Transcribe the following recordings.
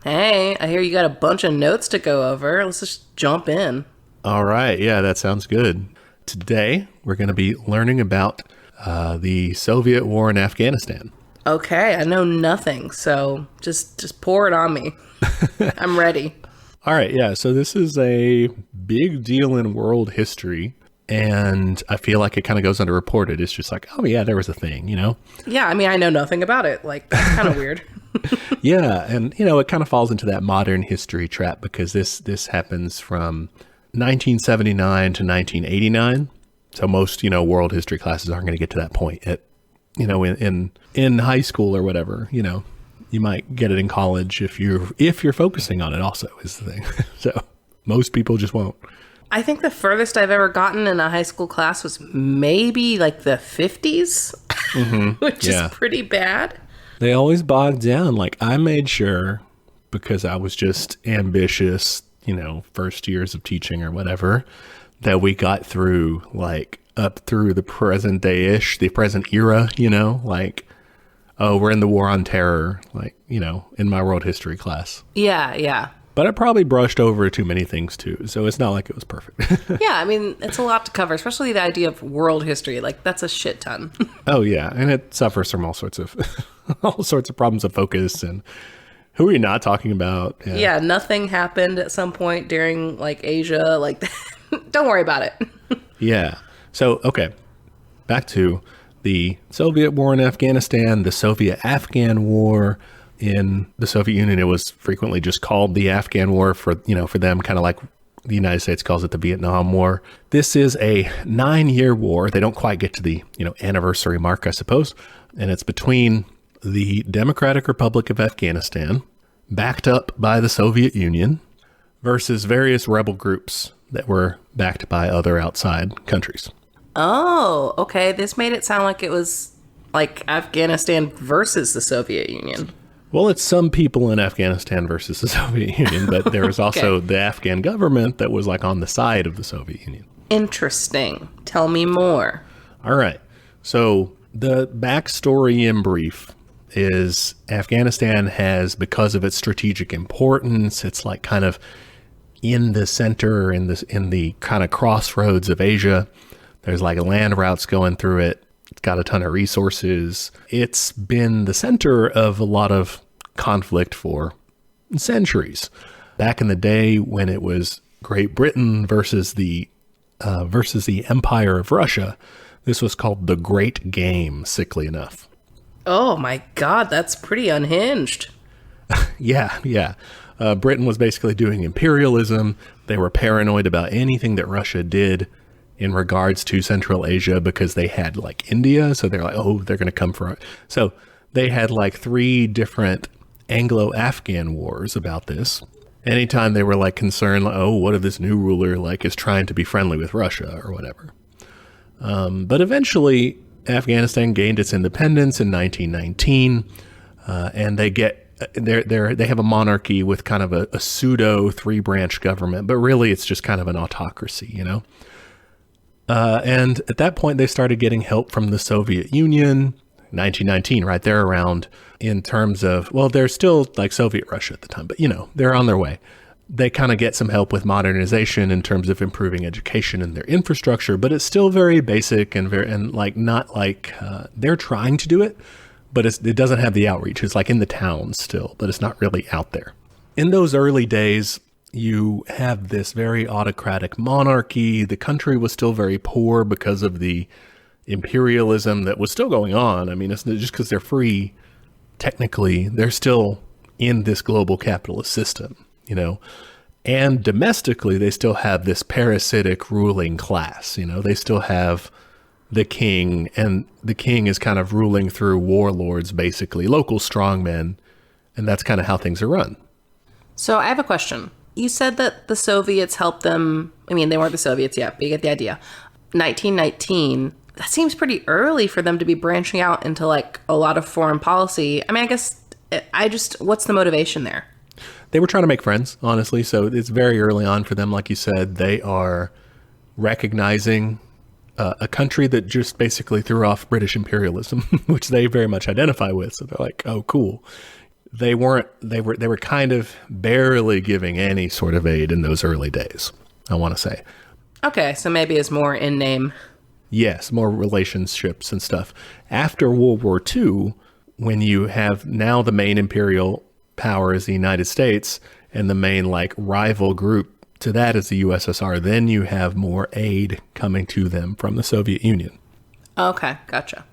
Hey, I hear you got a bunch of notes to go over. Let's just jump in. All right. Yeah, that sounds good. Today, we're going to be learning about the Soviet war in Afghanistan. Okay, I know nothing, so just pour it on me. I'm ready. All right. Yeah. So this is a big deal in world history. And I feel like it kind of goes underreported. It's just like, oh, yeah, there was a thing, you know? Yeah, I mean, I know nothing about it. Like, that's kind of weird. Yeah. And, it kind of falls into that modern history trap because this happens from 1979 to 1989. So most, world history classes aren't going to get to that point at, in high school or whatever, you might get it in college if you're focusing on it also is the thing. So most people just won't. I think the furthest I've ever gotten in a high school class was maybe like the 50s, which is pretty bad. They always bog down. Like I made sure because I was just ambitious, first years of teaching or whatever, that we got through like up through the present day-ish, the present era, like, oh, we're in the war on terror, like, in my world history class. Yeah, yeah. But I probably brushed over too many things too, so it's not like it was perfect. Yeah, I mean, it's a lot to cover, especially the idea of world history. Like, that's a shit ton. Oh, yeah, and it suffers from all sorts of problems of focus and who are you not talking about? Yeah, nothing happened at some point during, like, Asia. Like, don't worry about it. Yeah. So, okay, back to the Soviet war in Afghanistan, the Soviet-Afghan war. In the Soviet Union, it was frequently just called the Afghan War for them, kind of like the United States calls it the Vietnam War. This is a 9-year war. They don't quite get to the, anniversary mark, I suppose. And it's between the Democratic Republic of Afghanistan, backed up by the Soviet Union, versus various rebel groups that were backed by other outside countries. Oh, okay. This made it sound like it was like Afghanistan versus the Soviet Union. Well, it's some people in Afghanistan versus the Soviet Union, but there was also the Afghan government that was like on the side of the Soviet Union. Interesting. Tell me more. All right. So the backstory in brief is Afghanistan has, because of its strategic importance, it's like kind of in the center, in the kind of crossroads of Asia. There's like land routes going through it. It's got a ton of resources. It's been the center of a lot of conflict for centuries. Back in the day when it was Great Britain versus the Empire of Russia, this was called the Great Game, sickly enough. Oh my God, that's pretty unhinged. Yeah. Britain was basically doing imperialism. They were paranoid about anything that Russia did in regards to Central Asia because they had like India. So they're like, oh, they're going to come for it. So they had like 3 different Anglo-Afghan wars about this. Anytime they were like concerned, like, oh, what if this new ruler like is trying to be friendly with Russia or whatever. But eventually Afghanistan gained its independence in 1919. And they have a monarchy with kind of a pseudo 3-branch government, but really it's just kind of an autocracy, And at that point, they started getting help from the Soviet Union, 1919, right there around, in terms of, well, they're still like Soviet Russia at the time, but, they're on their way. They kind of get some help with modernization in terms of improving education and their infrastructure, but it's still very basic and not like they're trying to do it, but it doesn't have the outreach. It's like in the towns still, but it's not really out there. In those early days, you have this very autocratic monarchy. The country was still very poor because of the imperialism that was still going on. I mean, it's just because they're free, technically, they're still in this global capitalist system, And domestically, they still have this parasitic ruling class. They still have the king, and the king is kind of ruling through warlords, basically, local strongmen, and that's kind of how things are run. So I have a question. You said that the Soviets helped them. I mean, they weren't the Soviets yet, but you get the idea. 1919, that seems pretty early for them to be branching out into like a lot of foreign policy. I mean, what's the motivation there? They were trying to make friends, honestly. So it's very early on for them. Like you said, they are recognizing a country that just basically threw off British imperialism, which they very much identify with. So they're like, oh, cool. they were kind of barely giving any sort of aid in those early days, I want to say. Okay, so maybe it's more in name. Yes, more relationships and stuff. After World War II, when you have now the main imperial power is the United States and the main like rival group to that is the USSR, then you have more aid coming to them from the Soviet Union. Okay, gotcha.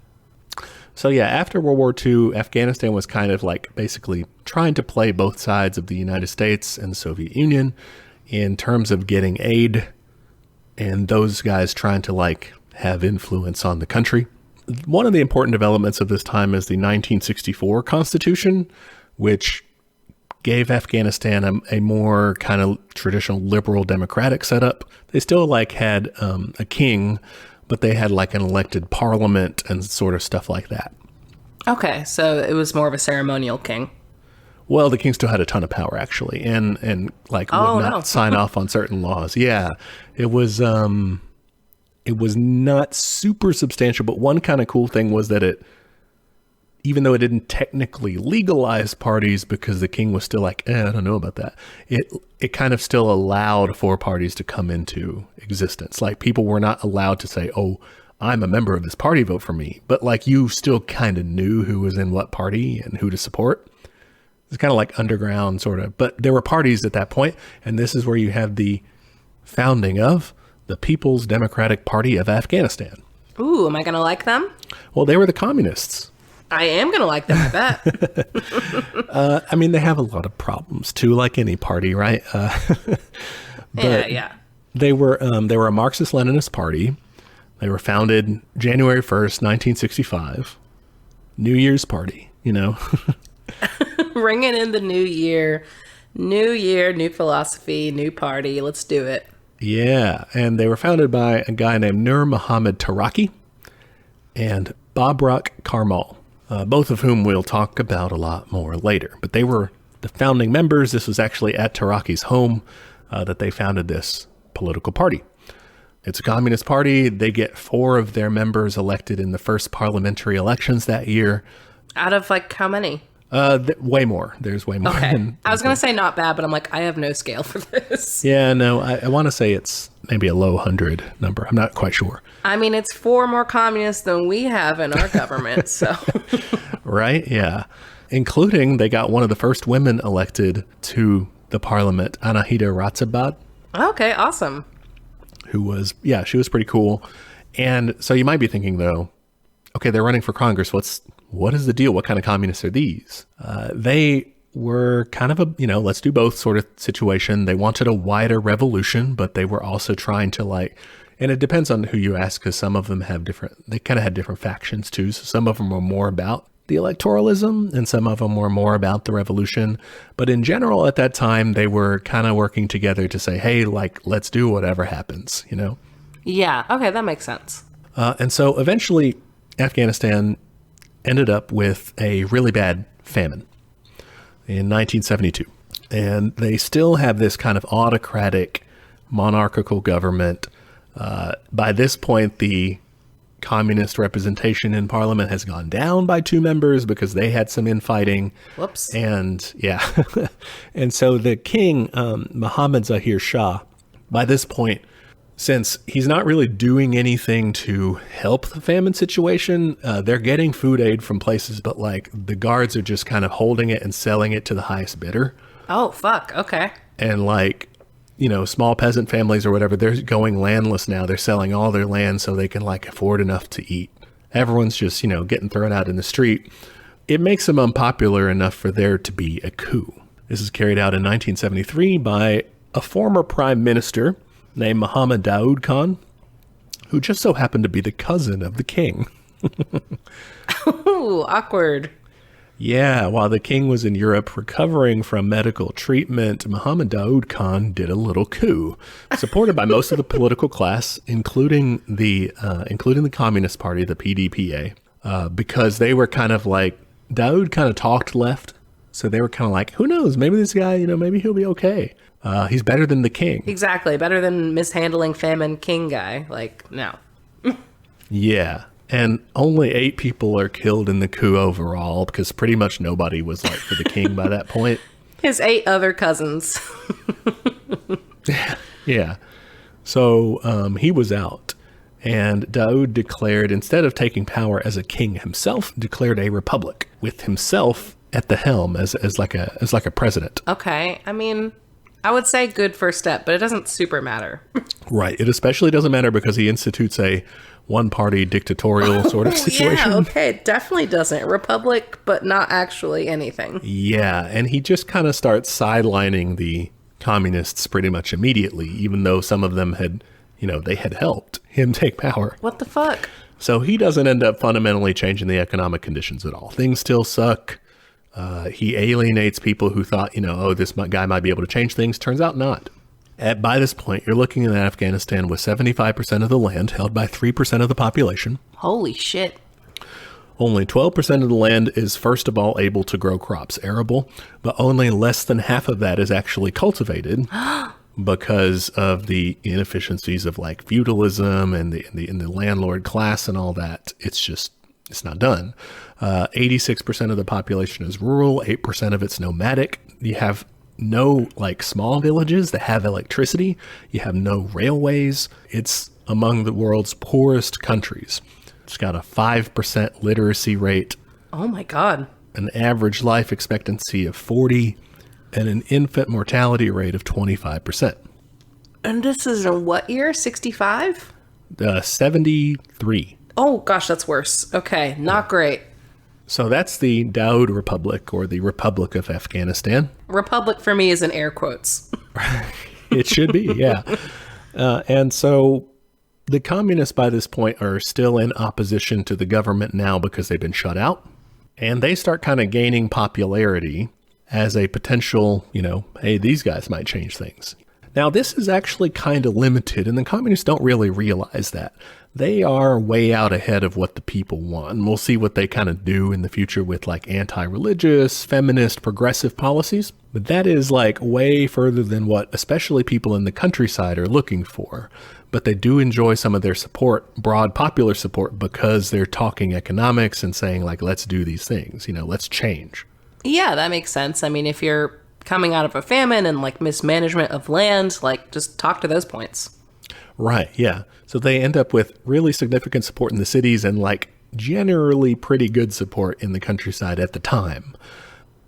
So yeah, after World War II, Afghanistan was kind of like basically trying to play both sides of the United States and the Soviet Union in terms of getting aid, and those guys trying to like have influence on the country. One of the important developments of this time is the 1964 Constitution, which gave Afghanistan a more kind of traditional liberal democratic setup. They still like had a king, but they had like an elected parliament and sort of stuff like that. Okay, so it was more of a ceremonial king. Well, the king still had a ton of power actually, and like would not sign off on certain laws. Yeah, it was not super substantial, but one kind of cool thing was that it, even though it didn't technically legalize parties because the king was still like, I don't know about that. It kind of still allowed for parties to come into existence. Like people were not allowed to say, oh, I'm a member of this party, vote for me. But like you still kind of knew who was in what party and who to support. It's kind of like underground sort of, but there were parties at that point. And this is where you have the founding of the People's Democratic Party of Afghanistan. Ooh, am I going to like them? Well, they were the communists. I am going to like them, I bet. I mean, they have a lot of problems too, like any party, right? Yeah. They were a Marxist-Leninist party. They were founded January 1st, 1965. New Year's party, you know. Ringing in the new year, new philosophy, new party. Let's do it. Yeah, and they were founded by a guy named Nur Muhammad Taraki and Babrak Karmal. Both of whom we'll talk about a lot more later. But they were the founding members. This was actually at Taraki's home that they founded this political party. It's a communist party. They get 4 of their members elected in the first parliamentary elections that year. Out of like how many? Way more. There's way more. Okay. I was going to say not bad, but I'm like, I have no scale for this. Yeah, no, I want to say it's maybe a low 100 number. I'm not quite sure. I mean, it's 4 more communists than we have in our government, so. Right? Yeah. Including, they got one of the first women elected to the parliament, Anahita Ratzabad. Okay, awesome. Who was, yeah, she was pretty cool. And so you might be thinking, though, okay, they're running for Congress. What is the deal? What kind of communists are these? They were kind of a, let's do both sort of situation. They wanted a wider revolution, but they were also trying to like, and it depends on who you ask, because some of them they kind of had different factions too. So some of them were more about the electoralism and some of them were more about the revolution. But in general, at that time, they were kind of working together to say, hey, like, let's do whatever happens, Yeah. Okay. That makes sense. And so eventually Afghanistan ended up with a really bad famine in 1972. And they still have this kind of autocratic monarchical government. By this point, the communist representation in parliament has gone down by 2 members because they had some infighting. Whoops. And yeah. And so the king, Mohammad Zahir Shah, by this point, since he's not really doing anything to help the famine situation, they're getting food aid from places, but like the guards are just kind of holding it and selling it to the highest bidder. Oh, fuck. Okay. And like, small peasant families or whatever, they're going landless now. They're selling all their land so they can like afford enough to eat. Everyone's just, getting thrown out in the street. It makes them unpopular enough for there to be a coup. This is carried out in 1973 by a former prime minister named Muhammad Daoud Khan, who just so happened to be the cousin of the king. Ooh, awkward. Yeah, while the king was in Europe recovering from medical treatment, Muhammad Daoud Khan did a little coup, supported by most of the political class, including the Communist Party, the PDPA, because they were kind of like, Daoud kind of talked left, so they were kind of like, who knows, maybe this guy, maybe he'll be okay. He's better than the king. Exactly, better than mishandling famine king guy. Like, no. Yeah. And only 8 people are killed in the coup overall, because pretty much nobody was like for the king by that point. His 8 other cousins. Yeah. So he was out. And Daoud declared, instead of taking power as a king himself, declared a republic with himself at the helm as like a president. Okay. I mean, I would say good first step, but it doesn't super matter. Right. It especially doesn't matter because he institutes a one-party dictatorial sort of situation. Yeah, okay. It definitely doesn't. Republic, but not actually anything. Yeah. And he just kind of starts sidelining the communists pretty much immediately, even though some of them had, they had helped him take power. What the fuck? So he doesn't end up fundamentally changing the economic conditions at all. Things still suck. He alienates people who thought, this guy might be able to change things. Turns out not. By this point, you're looking at Afghanistan with 75% of the land held by 3% of the population. Holy shit. Only 12% of the land is, first of all, able to grow crops, arable, but only less than half of that is actually cultivated because of the inefficiencies of like feudalism and the landlord class and all that. It's not done. 86% of the population is rural, 8% of it's nomadic. You have no like small villages that have electricity. You have no railways. It's among the world's poorest countries. It's got a 5% literacy rate. Oh my God. An average life expectancy of 40 and an infant mortality rate of 25%. And this is in what year? 65? 73. Oh gosh, that's worse. Okay, not great. So that's the Daoud Republic, or the Republic of Afghanistan. Republic for me is in air quotes. It should be, yeah. And so the communists by this point are still in opposition to the government now because they've been shut out. And they start kind of gaining popularity as a potential, hey, these guys might change things. Now, this is actually kind of limited, and the communists don't really realize that. They are way out ahead of what the people want. And we'll see what they kind of do in the future with like anti-religious, feminist, progressive policies. But that is like way further than what especially people in the countryside are looking for. But they do enjoy some of their support, broad popular support, because they're talking economics and saying like, let's do these things, let's change. Yeah, that makes sense. I mean, if you're coming out of a famine and like mismanagement of land, like just talk to those points. Right, yeah. So they end up with really significant support in the cities and like generally pretty good support in the countryside at the time.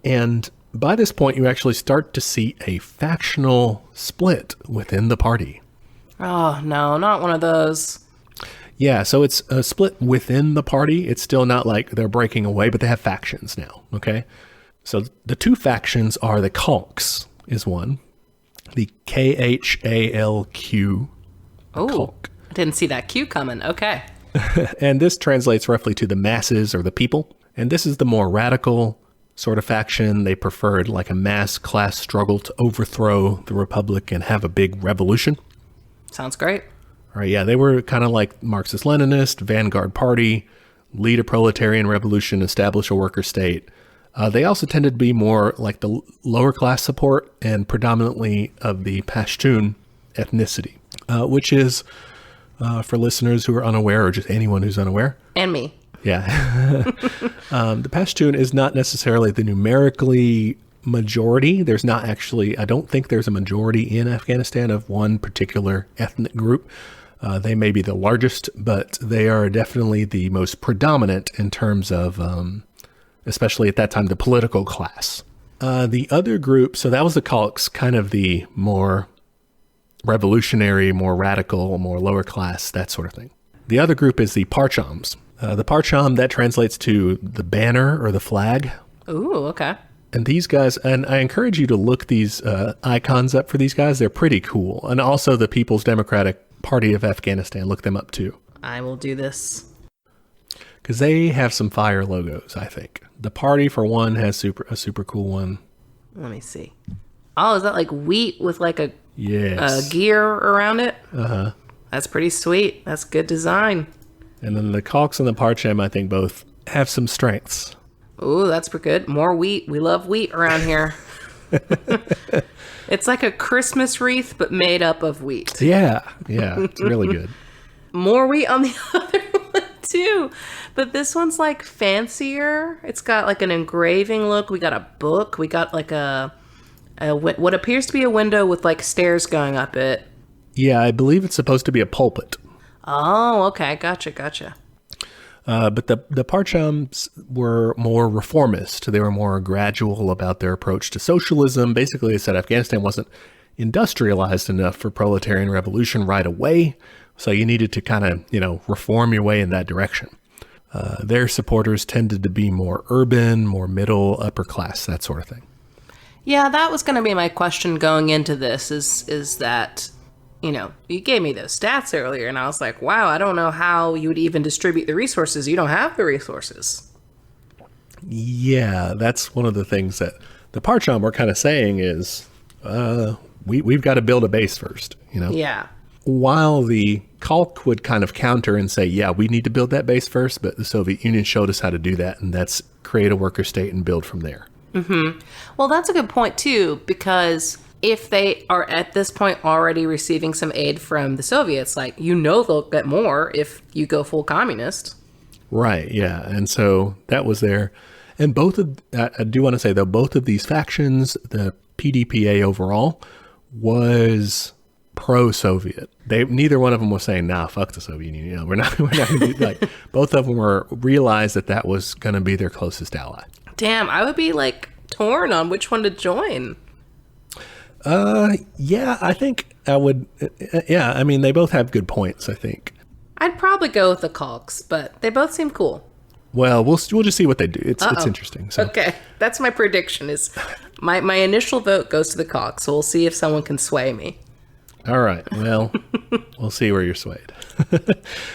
And by this point, you actually start to see a factional split within the party. Oh, no, not one of those. Yeah, so it's a split within the party. It's still not like they're breaking away, but they have factions now, okay? So the 2 factions are the Khalqs is one, the Khalq. Oh, I didn't see that Q coming. Okay. And this translates roughly to the masses or the people. And this is the more radical sort of faction. They preferred like a mass class struggle to overthrow the republic and have a big revolution. Sounds great. All right, yeah, they were kind of like Marxist-Leninist, vanguard party, lead a proletarian revolution, establish a worker state. They also tended to be more like the lower class support and predominantly of the Pashtun ethnicity, which is, for listeners who are unaware or just anyone who's unaware. And me. Yeah. The Pashtun is not necessarily the numerically majority. There's not actually, I don't think there's a majority in Afghanistan of one particular ethnic group. They may be the largest, but they are definitely the most predominant in terms of, especially at that time, the political class. The other group, so that was the Khalqs, kind of the more revolutionary, more radical, more lower class, that sort of thing. The other group is the Parchams. The Parcham, that translates to the banner or the flag. Ooh, okay. And these guys, and I encourage you to look these icons up for these guys. They're pretty cool. And also the People's Democratic Party of Afghanistan, look them up too. I will do this. Because they have some fire logos, I think. The party, for one, has a super cool one. Let me see. Oh, is that like wheat with like a gear around it? Uh-huh. That's pretty sweet. That's good design. And then the Khalqs and the Parcham, I think, both have some strengths. Ooh, that's pretty good. More wheat. We love wheat around here. It's like a Christmas wreath, but made up of wheat. Yeah, it's really good. More wheat on the other one. too. But this one's like fancier. It's got like an engraving look. We got a book. We got like what appears to be a window with like stairs going up it. Yeah, I believe it's supposed to be a pulpit. Oh, okay. Gotcha. But the Parchams were more reformist. They were more gradual about their approach to socialism. Basically, they said Afghanistan wasn't industrialized enough for proletarian revolution right away. So you needed to kind of, reform your way in that direction. Their supporters tended to be more urban, more middle, upper class, that sort of thing. Yeah, that was going to be my question going into this is that, you gave me those stats earlier and I was like, wow, I don't know how you would even distribute the resources. You don't have the resources. Yeah, that's one of the things that the Parcham were kind of saying is we've got to build a base first, Yeah. While the Kalk would kind of counter and say, yeah, we need to build that base first, but the Soviet Union showed us how to do that, and that's create a worker state and build from there. Mm-hmm. Well, that's a good point, too, because if they are at this point already receiving some aid from the Soviets, they'll get more if you go full communist. Right, yeah. And so that was there. And I do want to say, though, both of these factions, the PDPA overall, was pro-Soviet. Neither one of them was saying, nah, fuck the Soviet Union. We're not going to do both of them realized that was going to be their closest ally. Damn, I would be torn on which one to join. Yeah, I think I would. Yeah, I mean, they both have good points, I think. I'd probably go with the Kalks, but they both seem cool. Well, we'll just see what they do. It's interesting. So. Okay, that's my prediction. Is my initial vote goes to the Kalks, so we'll see if someone can sway me. All right. Well, we'll see where you're swayed.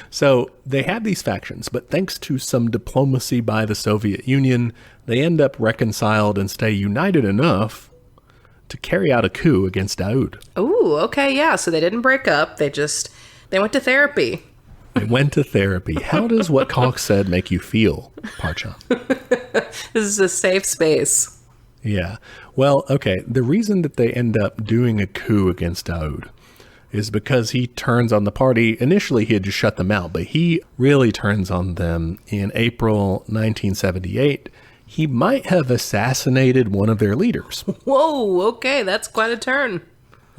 So they have these factions, but thanks to some diplomacy by the Soviet Union, they end up reconciled and stay united enough to carry out a coup against Daoud. Ooh, okay, yeah. So they didn't break up. They went to therapy. They went to therapy. How does what Kalk said make you feel, Parcham? This is a safe space. Yeah. Well, okay. The reason that they end up doing a coup against Daoud is because he turns on the party. Initially, he had just shut them out, but he really turns on them in April 1978. He might have assassinated one of their leaders. Whoa, okay, that's quite a turn.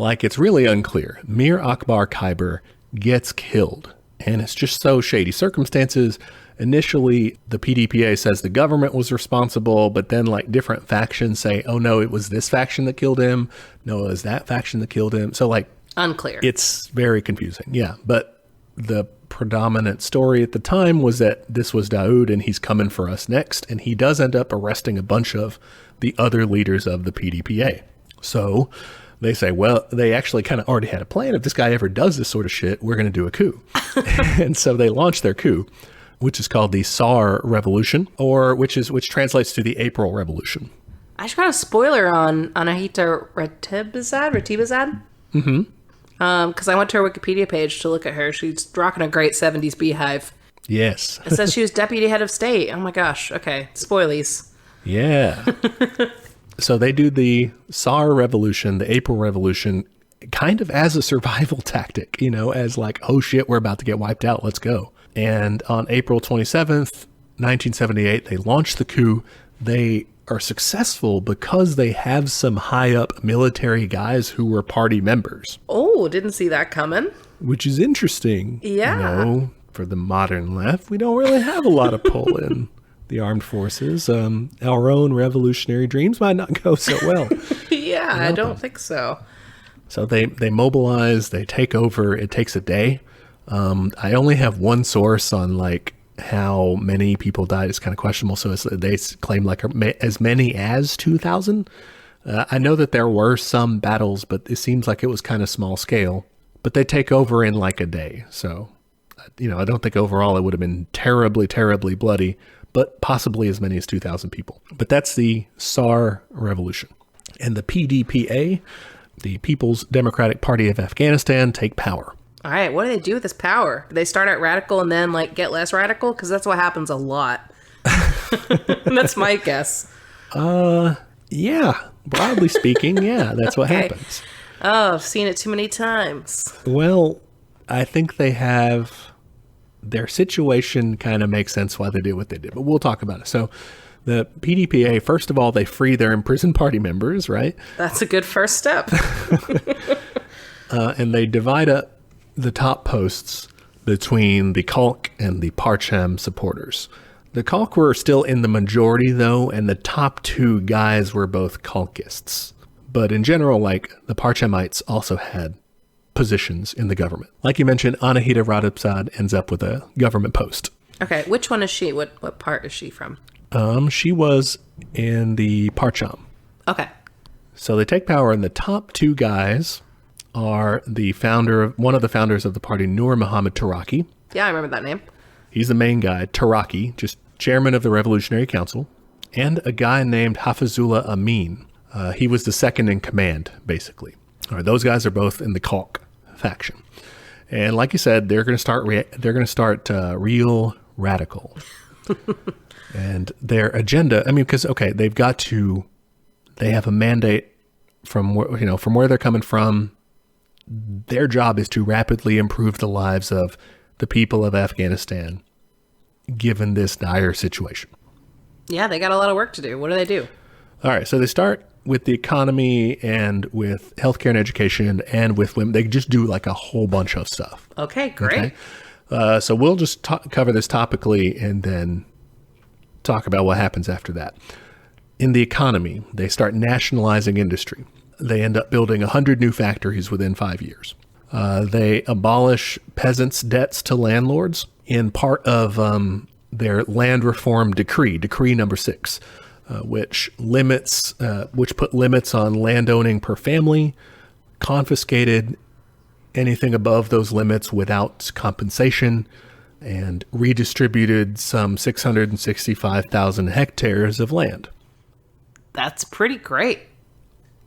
It's really unclear. Mir Akbar Khyber gets killed, and it's just so shady circumstances. Initially, the PDPA says the government was responsible, but then different factions say, oh no, it was this faction that killed him. No, it was that faction that killed him. So unclear. It's very confusing. Yeah. But the predominant story at the time was that this was Daoud and he's coming for us next. And he does end up arresting a bunch of the other leaders of the PDPA. So they say, well, they actually kind of already had a plan. If this guy ever does this sort of shit, we're going to do a coup. And so they launch their coup, which is called the Tsar Revolution, which translates to the April Revolution. I just got a spoiler on Anahita Ratibazad. Mm-hmm. Because I went to her Wikipedia page to look at her. She's rocking a great 70s beehive. Yes. It says she was deputy head of state. Oh my gosh. Okay. Spoilies. Yeah. So they do the Tsar Revolution, the April Revolution, kind of as a survival tactic, as oh shit, we're about to get wiped out. Let's go. And on April 27th, 1978, they launch the coup. They are successful because they have some high up military guys who were party members. Oh, didn't see that coming. Which is interesting. Yeah. For the modern left, we don't really have a lot of pull in the armed forces. Our own revolutionary dreams might not go so well. Yeah, I don't think so. So they mobilize, they take over. It takes a day. I only have one source on how many people died. It's kind of questionable. So they claim as many as 2,000. I know that there were some battles, but it seems like it was kind of small scale. But they take over in a day. So, I don't think overall it would have been terribly, terribly bloody, but possibly as many as 2,000 people. But that's the Tsar Revolution. And the PDPA, the People's Democratic Party of Afghanistan, take power. All right, what do they do with this power? Do they start out radical and then get less radical? Because that's what happens a lot. That's my guess. Yeah, broadly speaking, yeah, that's what happens. Oh, I've seen it too many times. Well, I think they have their situation kind of makes sense why they did what they did, but we'll talk about it. So the PDPA, first of all, they free their imprisoned party members, right? That's a good first step. And they divide up the top posts between the Khalq and the Parcham supporters. The Khalq were still in the majority, though, and the top two guys were both Khalqists. But in general, like, the Parchamites also had positions in the government. Like you mentioned, Anahita Radhabzad ends up with a government post. Okay, which one is she? What part is she from? She was in the Parcham. Okay. So they take power, and the top two guys are one of the founders of the party, Nur Muhammad Taraki. Yeah, I remember that name. He's the main guy, Taraki, just chairman of the Revolutionary Council, and a guy named Hafizullah Amin. He was the second in command, basically. All right, those guys are both in the Khalq faction, and like you said, they're going to start real radical, and their agenda. I mean, because they have a mandate from where they're coming from. Their job is to rapidly improve the lives of the people of Afghanistan, given this dire situation. Yeah, they got a lot of work to do. What do they do? All right, so they start with the economy and with healthcare and education and with women. They just do like a whole bunch of stuff. Okay, great. Okay? So we'll just cover this topically and then talk about what happens after that. In the economy, they start nationalizing industry. They end up building 100 new factories within 5 years. They abolish peasants' debts to landlords in part of their land reform decree number 6, which put limits on landowning per family, confiscated anything above those limits without compensation, and redistributed some 665,000 hectares of land. That's pretty great.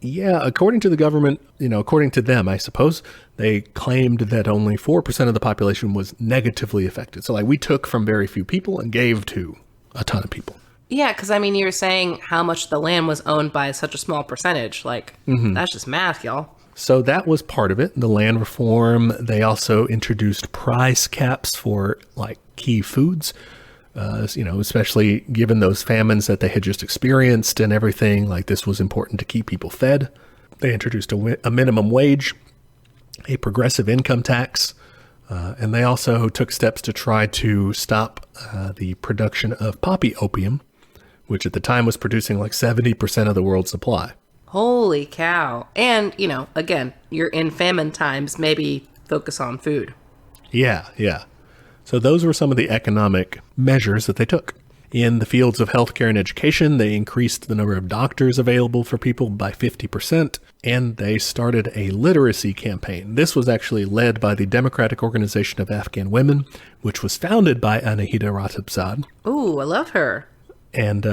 Yeah, according to the government, according to them, I suppose, they claimed that only 4% of the population was negatively affected. So, like, we took from very few people and gave to a ton of people. Yeah, because, I mean, you were saying how much the land was owned by such a small percentage. Like, That's just math, y'all. So that was part of it, the land reform. They also introduced price caps for, like, key foods. Especially given those famines that they had just experienced and everything, like, this was important to keep people fed. They introduced a minimum wage, a progressive income tax, and they also took steps to try to stop the production of poppy opium, which at the time was producing like 70% of the world's supply. Holy cow. And, again, you're in famine times, maybe focus on food. Yeah. So those were some of the economic measures that they took. In the fields of healthcare and education, they increased the number of doctors available for people by 50%, and they started a literacy campaign. This was actually led by the Democratic Organization of Afghan Women, which was founded by Anahita Radhabzad. Ooh, I love her. And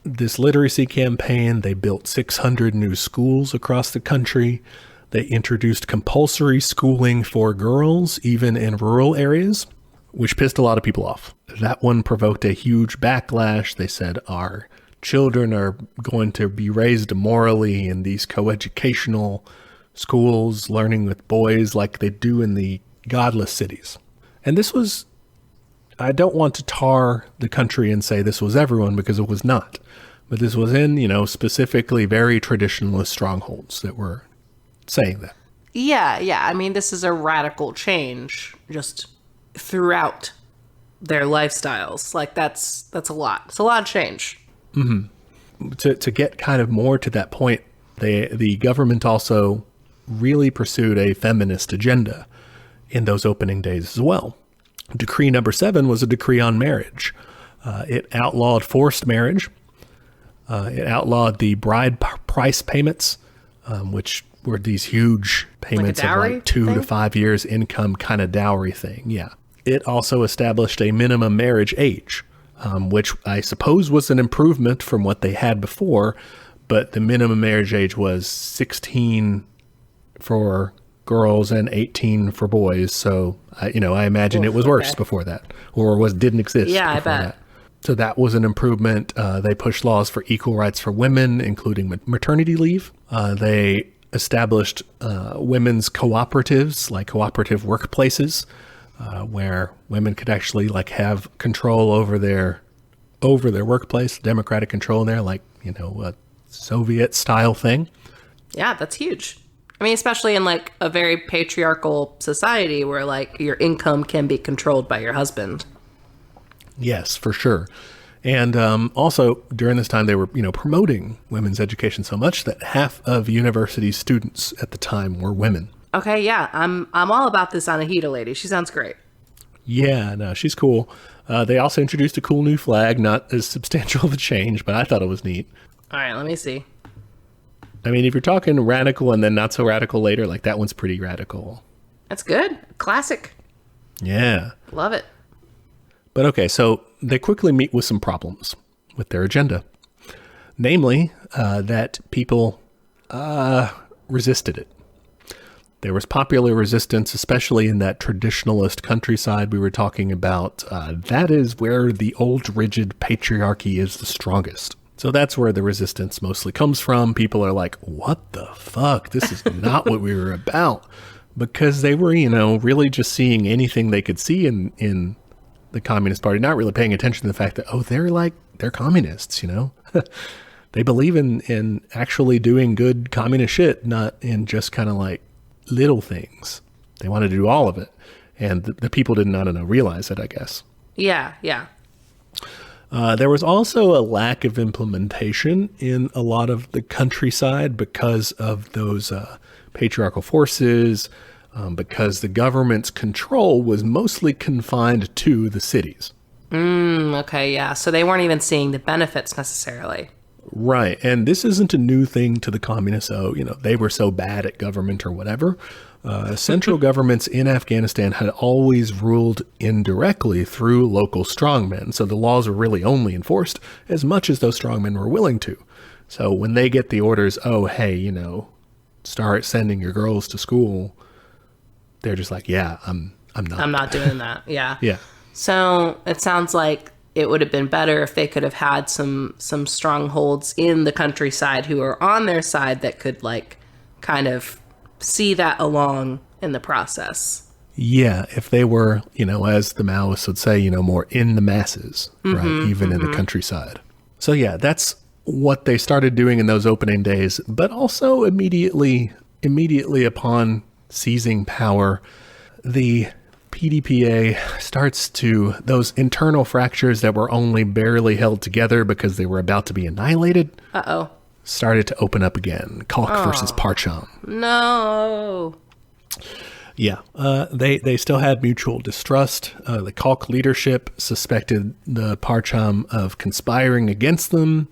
this literacy campaign, they built 600 new schools across the country. They introduced compulsory schooling for girls, even in rural areas, which pissed a lot of people off. That one provoked a huge backlash. They said our children are going to be raised morally in these coeducational schools, learning with boys like they do in the godless cities. And this was, I don't want to tar the country and say this was everyone, because it was not. But this was in, specifically very traditionalist strongholds that were saying that. Yeah. I mean, this is a radical change, just throughout their lifestyles. Like, that's a lot. It's a lot of change. Mm-hmm. To get kind of more to that point, the government also really pursued a feminist agenda in those opening days as well. Decree number 7 was a decree on marriage. It outlawed forced marriage. It outlawed the bride price payments, which were these huge payments like of like 2 to 5 years income kind of dowry thing. Yeah. It also established a minimum marriage age, which I suppose was an improvement from what they had before, but the minimum marriage age was 16 for girls and 18 for boys. So, I imagine it was worse before that, or didn't exist. Yeah, I bet. That. So that was an improvement. They pushed laws for equal rights for women, including maternity leave. They established women's cooperatives, like cooperative workplaces. where women could actually like have control over their workplace, democratic control in there, like, a Soviet style thing. Yeah, that's huge. I mean, especially in like a very patriarchal society where like your income can be controlled by your husband. Yes, for sure. And also during this time, they were, promoting women's education so much that half of university students at the time were women. Okay, yeah, I'm all about this Anahita lady. She sounds great. Yeah, no, she's cool. They also introduced a cool new flag, not as substantial of a change, but I thought it was neat. All right, let me see. I mean, if you're talking radical and then not so radical later, like that one's pretty radical. That's good. Classic. Yeah. Love it. But okay, so they quickly meet with some problems with their agenda. Namely, that people resisted it. There was popular resistance, especially in that traditionalist countryside we were talking about. That is where the old rigid patriarchy is the strongest. So that's where the resistance mostly comes from. People are like, what the fuck? This is not what we were about. Because they were, really just seeing anything they could see in the Communist Party, not really paying attention to the fact that, they're communists, They believe in actually doing good communist shit, not in just kind of like little things. They wanted to do all of it. And the people did not realize it, I guess. Yeah. There was also a lack of implementation in a lot of the countryside because of those patriarchal forces, because the government's control was mostly confined to the cities. Okay, yeah. So they weren't even seeing the benefits necessarily. Right. And this isn't a new thing to the communists. Oh, they were so bad at government or whatever. Central governments in Afghanistan had always ruled indirectly through local strongmen. So the laws were really only enforced as much as those strongmen were willing to. So when they get the orders, oh, hey, start sending your girls to school, they're just like, yeah, I'm not doing that. Yeah. Yeah. So it sounds like it would have been better if they could have had some strongholds in the countryside who are on their side that could like kind of see that along in the process. Yeah, if they were, as the Maoists would say, more in the masses, right? Even in the countryside. So yeah, that's what they started doing in those opening days, but also immediately upon seizing power, the PDPA starts to, those internal fractures that were only barely held together because they were about to be annihilated. Started to open up again. Kalk versus Parcham. No. Yeah. They still had mutual distrust. The Kalk leadership suspected the Parcham of conspiring against them.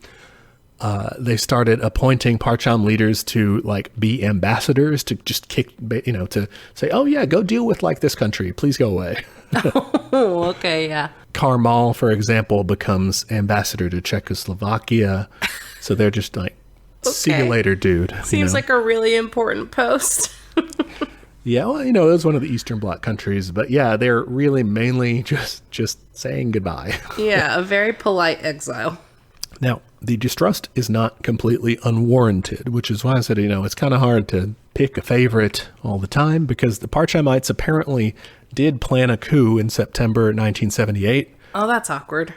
They started appointing Parcham leaders to like be ambassadors to just to say, oh yeah, go deal with like this country. Please go away. Oh, okay. Yeah. Karmal, for example, becomes ambassador to Czechoslovakia. So they're just like, see you later, dude. Seems like a really important post. Yeah, well, it was one of the Eastern Bloc countries, but yeah, they're really mainly just saying goodbye. Yeah, a very polite exile. Now, the distrust is not completely unwarranted, which is why I said, it's kind of hard to pick a favorite all the time because the Parchamites apparently did plan a coup in September 1978. Oh, that's awkward.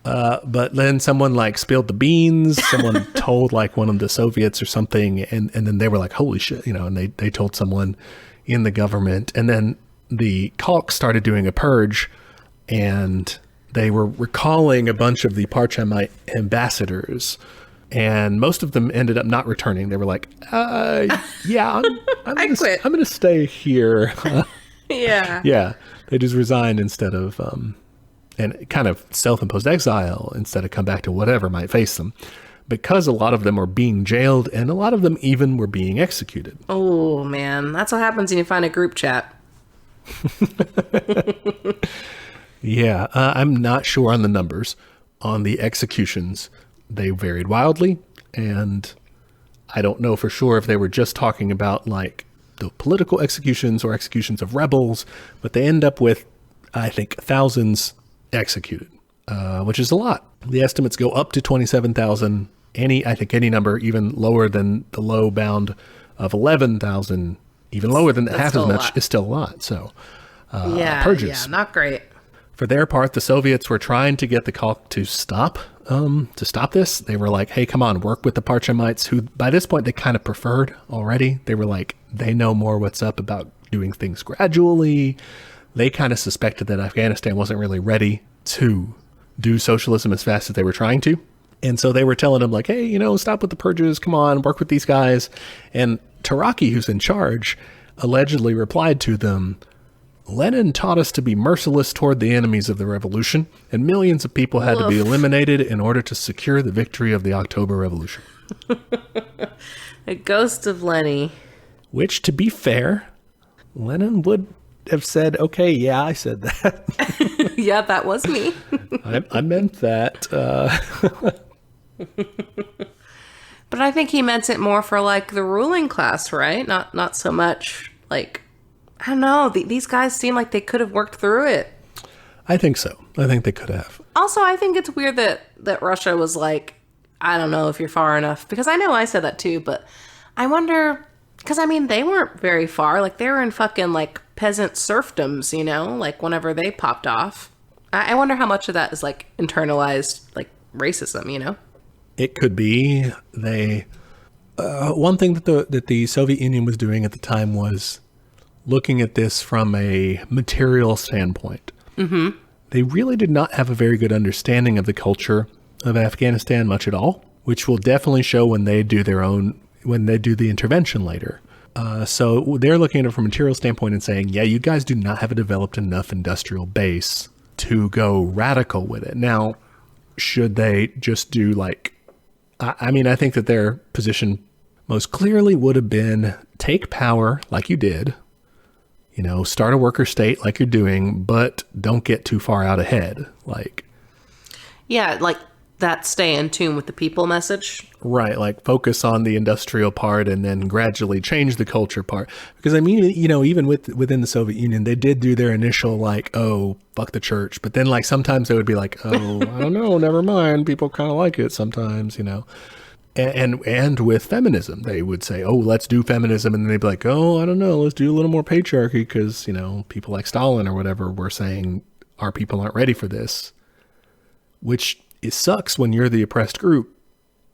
But then someone like spilled the beans. Someone told like one of the Soviets or something. And then they were like, holy shit, and they told someone in the government. And then the Kalk started doing a purge and they were recalling a bunch of the Parchamite ambassadors. And most of them ended up not returning. They were like, yeah, I'm I quit. I'm going to stay here. Yeah. Yeah. They just resigned instead of, and kind of self-imposed exile instead of come back to whatever might face them, because a lot of them were being jailed and a lot of them even were being executed. Oh man, that's what happens when you find a group chat. Yeah, I'm not sure on the numbers on the executions. They varied wildly, and I don't know for sure if they were just talking about like the political executions or executions of rebels, but they end up with, I think, thousands executed, which is a lot. The estimates go up to 27,000. I think any number even lower than the low bound of 11,000, even lower than half as much, is still a lot. So purges. Yeah, not great. For their part, the Soviets were trying to get the Kalk to stop this. They were like, hey, come on, work with the Parchamites, who by this point they kind of preferred already. They were like, they know more what's up about doing things gradually. They kind of suspected that Afghanistan wasn't really ready to do socialism as fast as they were trying to. And so they were telling them like, hey, stop with the purges. Come on, work with these guys. And Taraki, who's in charge, allegedly replied to them, Lenin taught us to be merciless toward the enemies of the revolution, and millions of people had to be eliminated in order to secure the victory of the October Revolution. A ghost of Lenny. Which, to be fair, Lenin would have said, okay, yeah, I said that. Yeah, that was me. I meant that. But I think he meant it more for like the ruling class, right? Not so much like, I don't know. These guys seem like they could have worked through it. I think so. I think they could have. Also, I think it's weird that Russia was like, I don't know if you're far enough. Because I know I said that too, but I wonder, because I mean, they weren't very far. Like they were in fucking like peasant serfdoms, like whenever they popped off. I wonder how much of that is like internalized like racism, It could be. One thing that the Soviet Union was doing at the time was looking at this from a material standpoint. Mm-hmm. They really did not have a very good understanding of the culture of Afghanistan much at all, which will definitely show when they do the intervention later. So they're looking at it from a material standpoint and saying, yeah, you guys do not have a developed enough industrial base to go radical with it. Now, should they just do like, I think that their position most clearly would have been take power like you did, start a worker state like you're doing, but don't get too far out ahead. Yeah, like that stay in tune with the people message. Right, like focus on the industrial part and then gradually change the culture part. Because I mean, even within the Soviet Union, they did do their initial like, oh, fuck the church. But then like sometimes they would be like, oh, I don't know, never mind. People kind of like it sometimes, And with feminism, they would say, oh, let's do feminism. And then they'd be like, oh, I don't know, let's do a little more patriarchy because, people like Stalin or whatever were saying our people aren't ready for this, which it sucks when you're the oppressed group.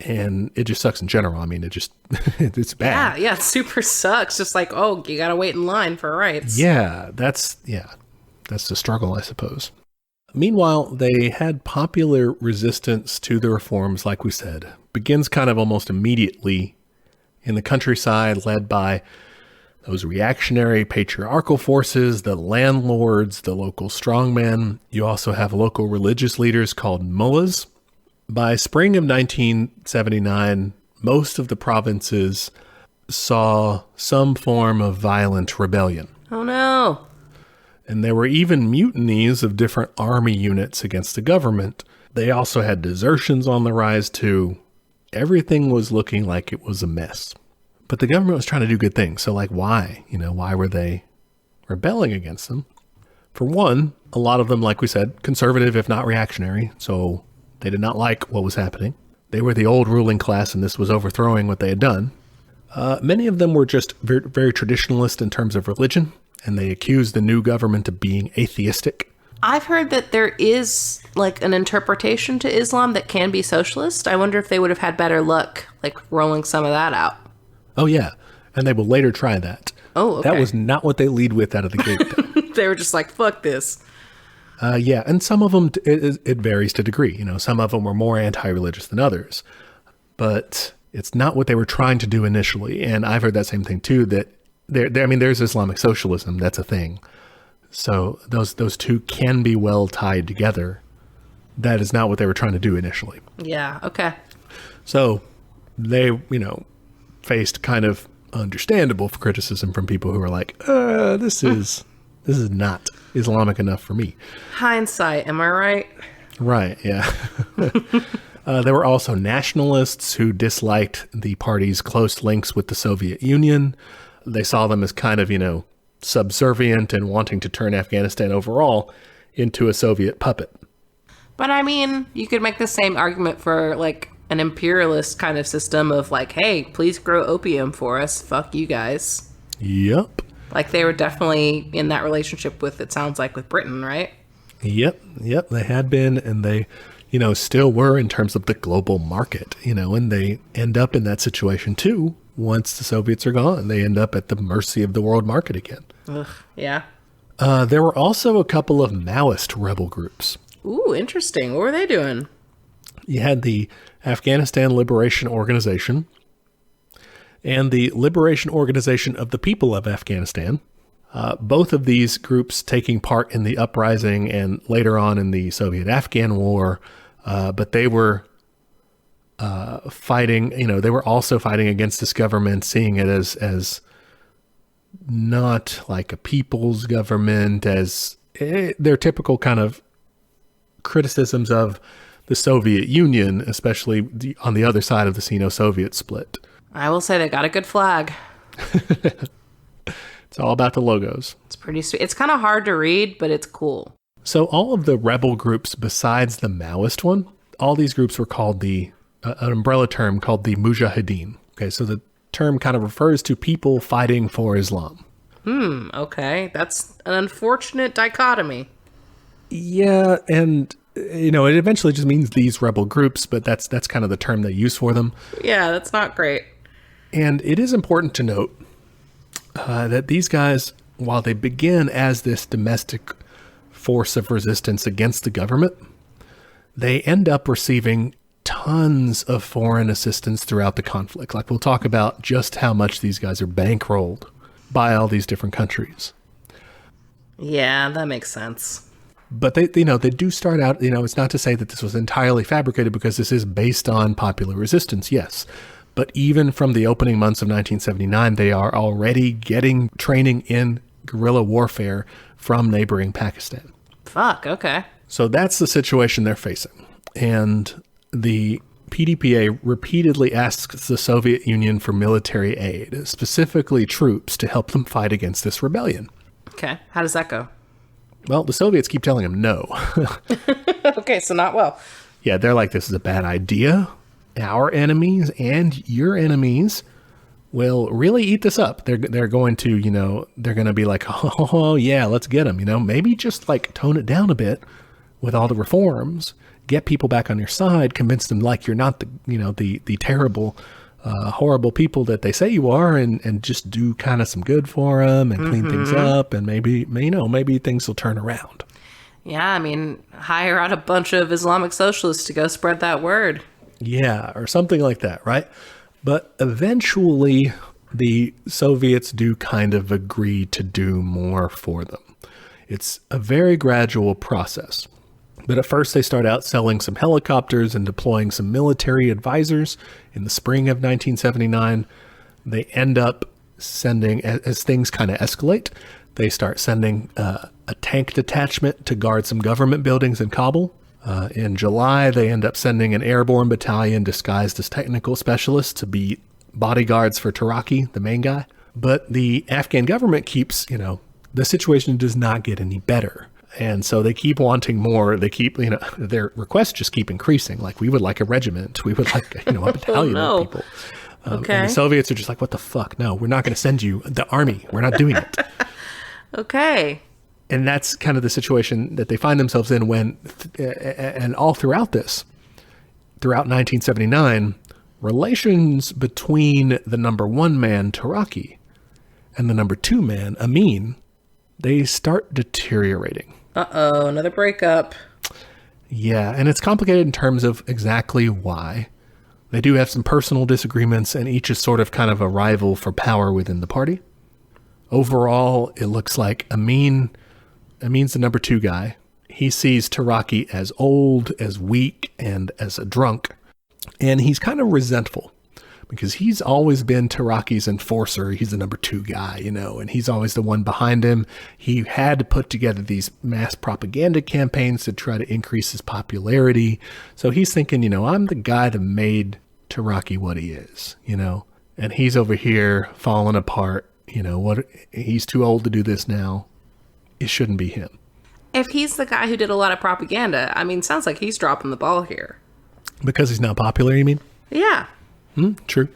And it just sucks in general. I mean, it's bad. Yeah, it super sucks. Just like, oh, you got to wait in line for rights. Yeah, that's the struggle, I suppose. Meanwhile, they had popular resistance to the reforms, like we said. Begins kind of almost immediately in the countryside, led by those reactionary patriarchal forces, the landlords, the local strongmen. You also have local religious leaders called mullahs. By spring of 1979, most of the provinces saw some form of violent rebellion. Oh no. And there were even mutinies of different army units against the government. They also had desertions on the rise too. Everything was looking like it was a mess. But the government was trying to do good things. So like why? Why were they rebelling against them? For one, a lot of them, like we said, conservative, if not reactionary. So they did not like what was happening. They were the old ruling class, and this was overthrowing what they had done. Many of them were just very, very traditionalist in terms of religion, and they accused the new government of being atheistic. I've heard that there is like an interpretation to Islam that can be socialist. I wonder if they would have had better luck like rolling some of that out. Oh, yeah. And they will later try that. Oh, okay. That was not what they lead with out of the gate. They were just like, fuck this. Yeah, and some of them, it varies to degree. Some of them were more anti-religious than others. But it's not what they were trying to do initially. And I've heard that same thing, too, that there's Islamic socialism. That's a thing. So those two can be well tied together. That is not what they were trying to do initially. Yeah, okay. So they, faced kind of understandable criticism from people who were like, this is not Islamic enough for me. Hindsight, am I right? Right, yeah. There were also nationalists who disliked the party's close links with the Soviet Union. They saw them as kind of, subservient and wanting to turn Afghanistan overall into a Soviet puppet. But I mean, you could make the same argument for like an imperialist kind of system of like, hey, please grow opium for us. Fuck you guys. Yep. Like they were definitely in that relationship with, it sounds like, with Britain, right? Yep, they had been, and they, still were in terms of the global market, and they end up in that situation too. Once the Soviets are gone, they end up at the mercy of the world market again. Ugh, yeah. There were also a couple of Maoist rebel groups. Ooh, interesting. What were they doing? You had the Afghanistan Liberation Organization and the Liberation Organization of the People of Afghanistan. Both of these groups taking part in the uprising and later on in the Soviet-Afghan War, but they were fighting, they were also fighting against this government, seeing it as not like a people's government, as their typical kind of criticisms of the Soviet Union, especially on the other side of the Sino-Soviet split. I will say they got a good flag. It's all about the logos. It's pretty sweet. It's kind of hard to read, but it's cool. So all of the rebel groups besides the Maoist one, all these groups were called an umbrella term called the Mujahideen. Okay, so the term kind of refers to people fighting for Islam. Okay. That's an unfortunate dichotomy. Yeah, and it eventually just means these rebel groups, but that's kind of the term they use for them. Yeah, that's not great. And it is important to note that these guys, while they begin as this domestic force of resistance against the government, they end up receiving tons of foreign assistance throughout the conflict. Like we'll talk about just how much these guys are bankrolled by all these different countries. Yeah, that makes sense. But they do start out, it's not to say that this was entirely fabricated, because this is based on popular resistance, yes. But even from the opening months of 1979, they are already getting training in guerrilla warfare from neighboring Pakistan. Fuck, okay. So that's the situation they're facing. And the PDPA repeatedly asks the Soviet Union for military aid, specifically troops, to help them fight against this rebellion. Okay, how does that go? Well, the Soviets keep telling them no. Okay, so not well. Yeah, they're like, this is a bad idea. Our enemies and your enemies will really eat this up. They're going to, they're going to be like, oh, yeah, let's get them. Maybe just like tone it down a bit with all the reforms, get people back on your side, convince them like you're not the terrible, horrible people that they say you are, and just do kind of some good for them and clean things up, and maybe things will turn around. Yeah, I mean, hire out a bunch of Islamic socialists to go spread that word. Yeah, or something like that, right? But eventually, the Soviets do kind of agree to do more for them. It's a very gradual process. But at first, they start out selling some helicopters and deploying some military advisors. In the spring of 1979, they end up sending, as things kind of escalate, they start sending a tank detachment to guard some government buildings in Kabul. In July, they end up sending an airborne battalion disguised as technical specialists to be bodyguards for Taraki, the main guy. But the Afghan government keeps, the situation does not get any better. And so they keep wanting more. They keep, their requests just keep increasing. Like, we would like a regiment. We would like, a battalion of people. Okay. And the Soviets are just like, what the fuck? No, we're not going to send you the army. We're not doing it. Okay. And that's kind of the situation that they find themselves in when, and all throughout this, throughout 1979, relations between the number one man, Taraki, and the number two man, Amin, they start deteriorating. Uh-oh, another breakup. Yeah, and it's complicated in terms of exactly why. They do have some personal disagreements, and each is sort of kind of a rival for power within the party. Overall, it looks like Amin's the number two guy. He sees Taraki as old, as weak, and as a drunk. And he's kind of resentful because he's always been Taraki's enforcer. He's the number two guy, and he's always the one behind him. He had to put together these mass propaganda campaigns to try to increase his popularity. So he's thinking, I'm the guy that made Taraki what he is, and he's over here falling apart. He's too old to do this now. It shouldn't be him. If he's the guy who did a lot of propaganda, sounds like he's dropping the ball here. Because he's not popular, you mean? Yeah. True.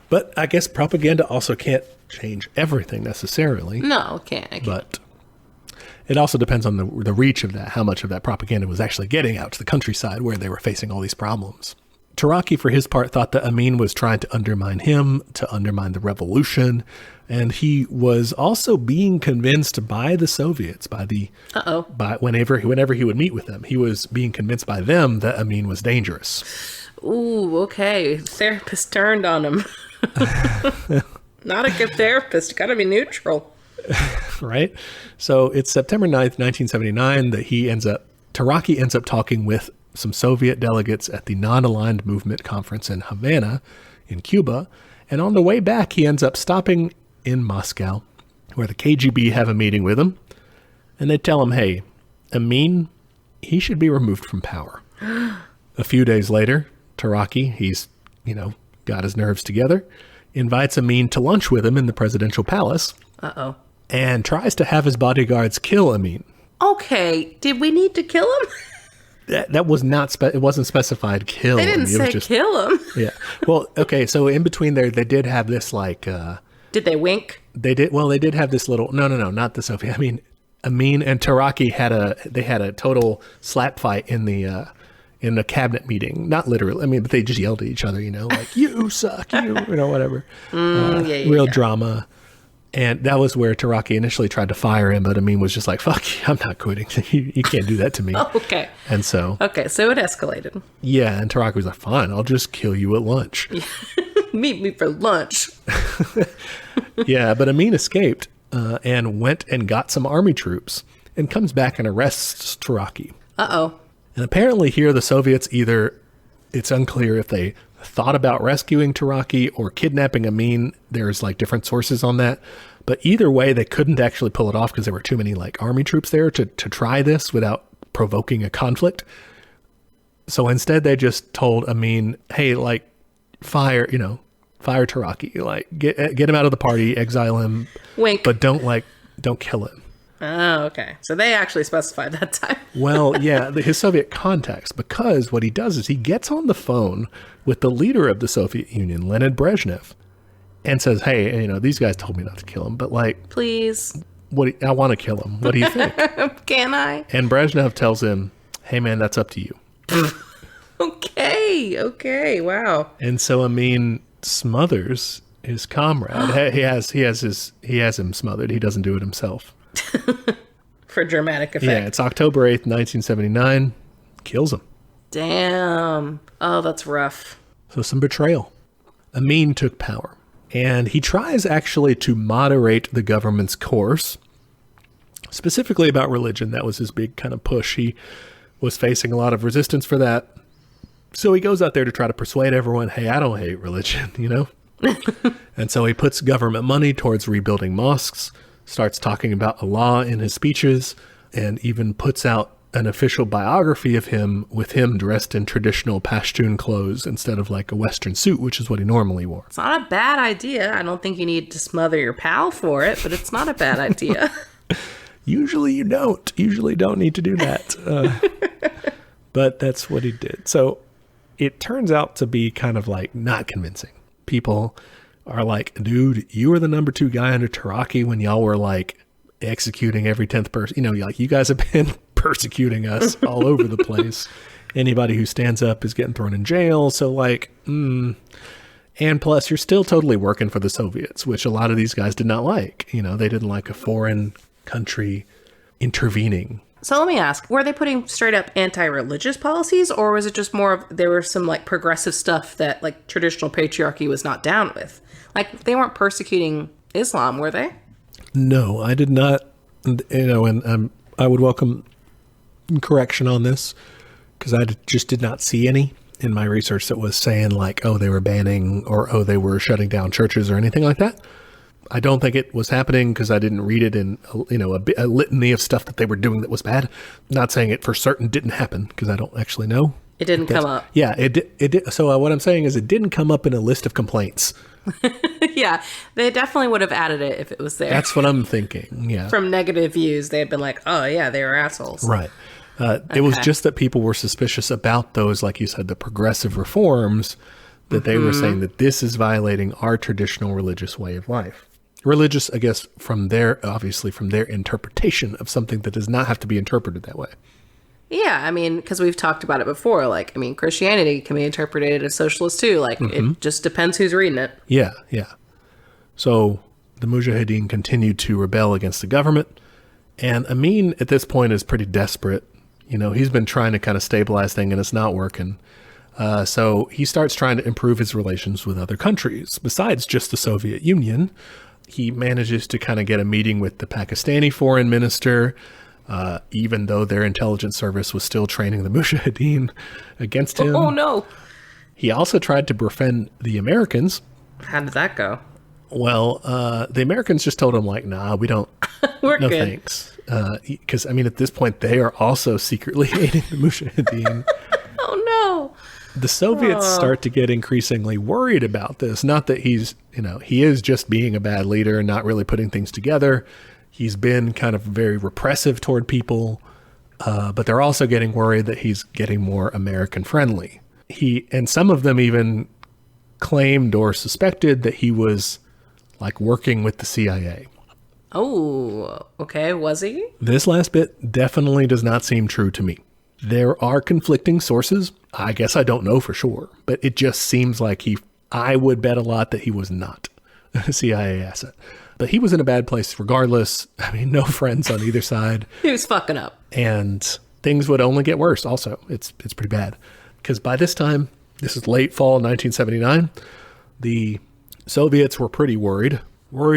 But I guess propaganda also can't change everything necessarily. No, it can't. But it also depends on the reach of that, how much of that propaganda was actually getting out to the countryside where they were facing all these problems. Taraki, for his part, thought that Amin was trying to undermine him, to undermine the revolution. And he was also being convinced by the Soviets, by whenever he would meet with them, he was being convinced by them that Amin was dangerous. Ooh, okay. Therapist turned on him. Not a good therapist. Got to be neutral. Right? So it's September 9th, 1979 that Taraki ends up talking with some Soviet delegates at the Non-Aligned Movement Conference in Havana in Cuba. And on the way back, he ends up stopping in Moscow, where the KGB have a meeting with him. And they tell him, hey, Amin, he should be removed from power. A few days later, Taraki, he's, got his nerves together, invites Amin to lunch with him in the presidential palace. And tries to have his bodyguards kill Amin. Okay, did we need to kill him? That was not, it wasn't specified kill him. They didn't say kill him. Yeah. Well, okay, so in between there, they did have this did they wink? They did have this little, no, not the Soviet. I mean, Amin and Taraki had a total slap fight in the cabinet meeting. Not literally, but they just yelled at each other, like, you suck, whatever. Real drama. And that was where Taraki initially tried to fire him, but Amin was just like, fuck you, I'm not quitting. You can't do that to me. Okay. And so... Okay, so it escalated. Yeah, and Taraki was like, fine, I'll just kill you at lunch. Meet me for lunch. Yeah, but Amin escaped and went and got some army troops and comes back and arrests Taraki. And apparently here the Soviets it's unclear if they thought about rescuing Taraki or kidnapping Amin. There's different sources on that. But either way, they couldn't actually pull it off because there were too many army troops there to try this without provoking a conflict. So instead, they just told Amin, hey, fire Taraki, get him out of the party, exile him. Wink. But don't kill him. Oh, okay. So they actually specified that time. Well, yeah, his Soviet contacts, because what he does is he gets on the phone with the leader of the Soviet Union, Leonid Brezhnev, and says, hey, these guys told me not to kill him, but please, I want to kill him. What do you think? Can I? And Brezhnev tells him, hey, man, that's up to you. Okay, wow. And so Amin smothers his comrade. he has him smothered. He doesn't do it himself. For dramatic effect. Yeah, it's October 8th, 1979. Kills him. Damn. Oh, that's rough. So some betrayal. Amin took power. And he tries actually to moderate the government's course, specifically about religion. That was his big kind of push. He was facing a lot of resistance for that. So he goes out there to try to persuade everyone, hey, I don't hate religion, And so he puts government money towards rebuilding mosques, starts talking about Allah in his speeches, and even puts out an official biography of him with him dressed in traditional Pashtun clothes instead of a Western suit, which is what he normally wore. It's not a bad idea. I don't think you need to smother your pal for it, but it's not a bad idea. Usually you don't. Usually don't need to do that. But that's what he did. So it turns out to be kind of not convincing. People are like, dude, you were the number 2 guy under Taraki when y'all were executing every 10th person. You guys have been persecuting us all over the place. Anybody who stands up is getting thrown in jail. So and plus you're still totally working for the Soviets, which a lot of these guys did not like. They didn't like a foreign country intervening. So let me ask, were they putting straight up anti-religious policies, or was it just more of, there was some progressive stuff that traditional patriarchy was not down with? They weren't persecuting Islam, were they? No, I did not. And I would welcome correction on this, because I just did not see any in my research that was saying they were banning or they were shutting down churches or anything like that. I don't think it was happening because I didn't read it in a litany of stuff that they were doing that was bad. Not saying it for certain didn't happen because I don't actually know. It didn't come up. Yeah, it did. So what I'm saying is it didn't come up in a list of complaints. Yeah, they definitely would have added it if it was there. That's what I'm thinking. Yeah. From negative views, they had been like, oh yeah, they were assholes. Right. It was just that people were suspicious about those, like you said, the progressive reforms that they were saying that this is violating our traditional religious way of life. Religious, I guess, from their interpretation of something that does not have to be interpreted that way. Yeah, I mean, because we've talked about it before. Like, I mean, Christianity can be interpreted as socialist too. Like, it just depends who's reading it. Yeah, yeah. So the Mujahideen continued to rebel against the government. And Amin, at this point, is pretty desperate. You know, he's been trying to kind of stabilize things, and it's not working. So he starts trying to improve his relations with other countries. Besides just the Soviet Union, he manages to kind of get a meeting with the Pakistani foreign minister, even though their intelligence service was still training the Mujahideen against him. Oh, no. He also tried to befriend the Americans. How did that go? Well, the Americans just told him, like, nah, we don't. We're no good. thanks. Because, I mean, at this point, they are also secretly hating the Mujahideen. Oh, no. The Soviets start to get increasingly worried about this. Not that he's, he is just being a bad leader and not really putting things together. He's been kind of very repressive toward people, but they're also getting worried that he's getting more American friendly. And some of them even claimed or suspected that he was like working with the CIA. Oh, okay. Was he? This last bit definitely does not seem true to me. There are conflicting sources. I guess I don't know for sure, but it just seems like I would bet a lot that he was not a CIA asset. But he was in a bad place regardless. I mean, no friends on either side. He was fucking up. And things would only get worse also. It's pretty bad. Because by this time, this is late fall 1979, the Soviets were pretty worried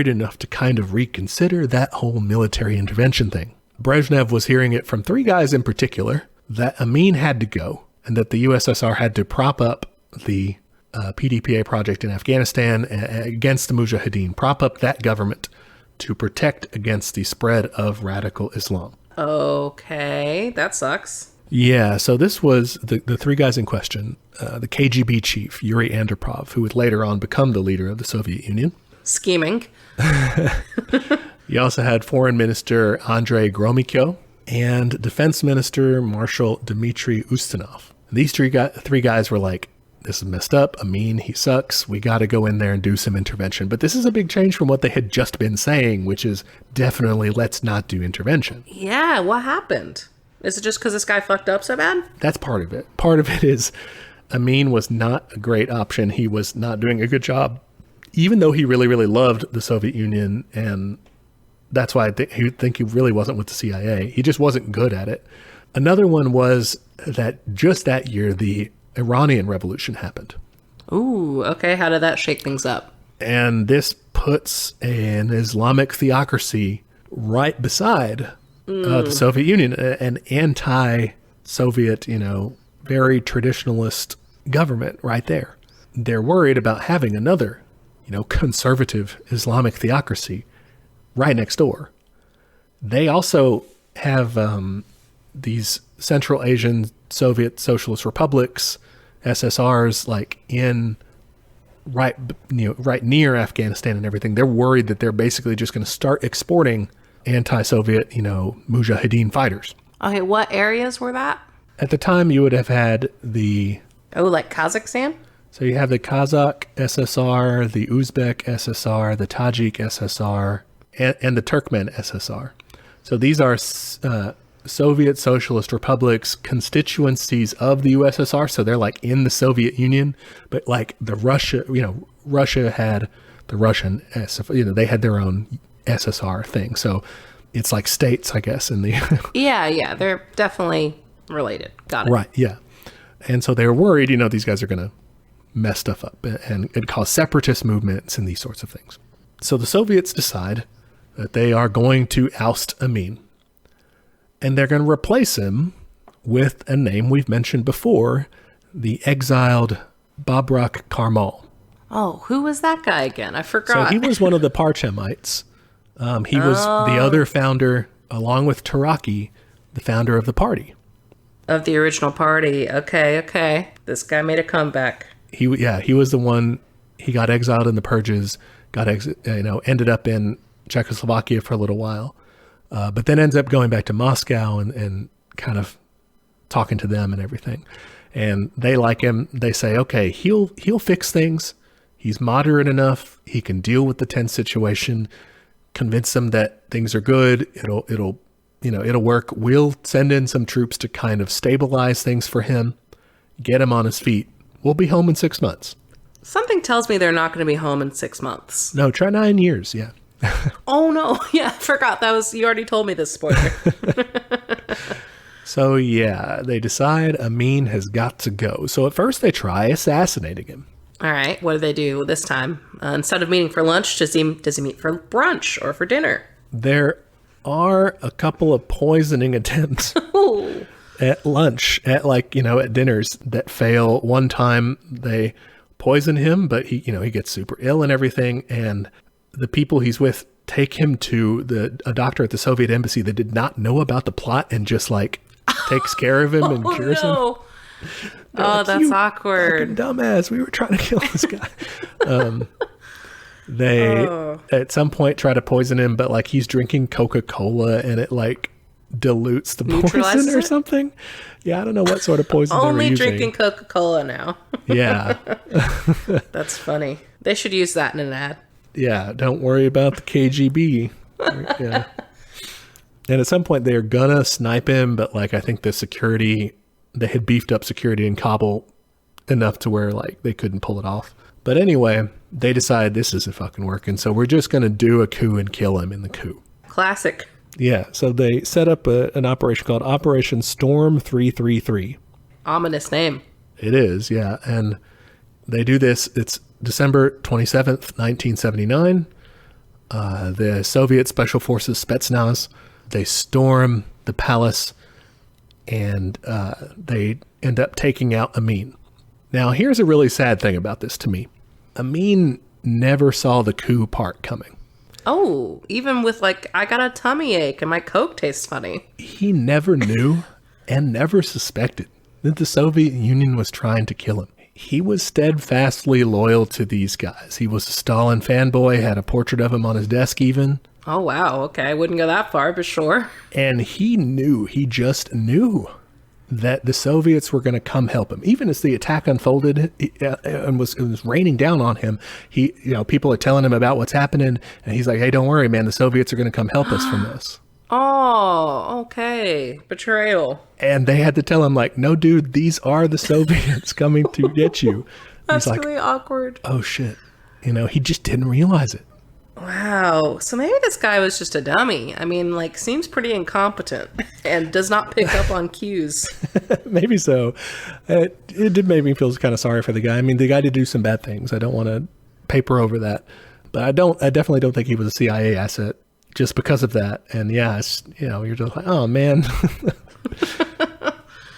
enough to kind of reconsider that whole military intervention thing. Brezhnev was hearing it from three guys in particular, that Amin had to go, and that the USSR had to prop up the PDPA project in Afghanistan against the Mujahideen, prop up that government to protect against the spread of radical Islam. Okay, that sucks. Yeah, so this was the three guys in question, the KGB chief, Yuri Andropov, who would later on become the leader of the Soviet Union. Scheming. You also had Foreign Minister Andrei Gromyko and Defense Minister Marshal Dmitry Ustinov. These three guys were like, this is messed up. Amin, he sucks. We got to go in there and do some intervention. But this is a big change from what they had just been saying, which is definitely let's not do intervention. Yeah, what happened? Is it just because this guy fucked up so bad? That's part of it. Part of it is Amin was not a great option. He was not doing a good job, even though he really, really loved the Soviet Union. And that's why I think he really wasn't with the CIA. He just wasn't good at it. Another one was that just that year, the Iranian Revolution happened. Ooh, okay. How did that shake things up? And this puts an Islamic theocracy right beside the Soviet Union, an anti-Soviet, very traditionalist government right there. They're worried about having another, conservative Islamic theocracy right next door. They also have these Central Asian Soviet Socialist Republics, SSRs, like right near Afghanistan and everything. They're worried that they're basically just going to start exporting anti-Soviet, Mujahideen fighters. Okay, what areas were that? At the time, you would have had like Kazakhstan? So you have the Kazakh SSR, the Uzbek SSR, the Tajik SSR, and the Turkmen SSR. So these are Soviet Socialist Republics, constituencies of the USSR. So they're like in the Soviet Union, but like Russia had the Russian SSR, they had their own SSR thing. So it's like states, I guess, in the... Yeah, they're definitely related. Got it. Right, yeah. And so they were worried, these guys are going to mess stuff up and cause separatist movements and these sorts of things. So the Soviets decide that they are going to oust Amin. And they're going to replace him with a name we've mentioned before, the exiled Babrak Karmal. Oh, who was that guy again? I forgot. So he was one of the Parchamites. He was the other founder, along with Taraki, the founder of the party. Of the original party. Okay. This guy made a comeback. He was the one. He got exiled in the purges. Ended up in Czechoslovakia for a little while, but then ends up going back to Moscow and kind of talking to them and everything. And they like him. They say, okay, he'll fix things. He's moderate enough. He can deal with the tense situation, convince them that things are good. It'll work. We'll send in some troops to kind of stabilize things for him, get him on his feet. We'll be home in 6 months. Something tells me they're not going to be home in 6 months. No, try 9 years. Yeah. Oh no. Yeah, I forgot. You already told me this spoiler. So yeah, they decide Amin has got to go. So at first they try assassinating him. All right. What do they do this time? Instead of meeting for lunch, does he meet for brunch or for dinner? There are a couple of poisoning attempts at lunch, at dinners that fail. One time they poison him, but he gets super ill and everything. And the people he's with take him to a doctor at the Soviet embassy that did not know about the plot and just takes care of him and cures him. Oh, that's awkward. Dumbass. We were trying to kill this guy. They at some point try to poison him, but he's drinking Coca-Cola and it dilutes the poison or something. Yeah, I don't know what sort of poison they were using. Only drinking Coca-Cola now. Yeah. That's funny. They should use that in an ad. Yeah, don't worry about the KGB. Yeah. And at some point they're gonna snipe him, but I think the security, they had beefed up security in Kabul enough to where they couldn't pull it off. But anyway, they decide this isn't fucking working, so we're just gonna do a coup and kill him in the coup. Classic. Yeah, so they set up an operation called Operation Storm 333. Ominous name. It is, yeah. And they do this. It's December 27th, 1979. The Soviet Special Forces, Spetsnaz, they storm the palace and they end up taking out Amin. Now, here's a really sad thing about this to me. Amin never saw the coup part coming. Oh, even with I got a tummy ache and my Coke tastes funny. He never knew and never suspected that the Soviet Union was trying to kill him. He was steadfastly loyal to these guys. He was a Stalin fanboy, had a portrait of him on his desk even. Oh, wow. Okay, I wouldn't go that far, but sure. And he just knew that the Soviets were going to come help him. Even as the attack unfolded and it was raining down on him, people are telling him about what's happening, and he's like, hey, don't worry, man, the Soviets are going to come help us from this. Oh, okay. Betrayal. And they had to tell him, no, dude, these are the Soviets coming to get you. That's really awkward. Oh, shit. He just didn't realize it. Wow. So maybe this guy was just a dummy. I mean, seems pretty incompetent and does not pick up on cues. Maybe so. It did make me feel kind of sorry for the guy. I mean, the guy did do some bad things. I don't want to paper over that. But I definitely don't think he was a CIA asset just because of that. And yeah, you're just oh, man.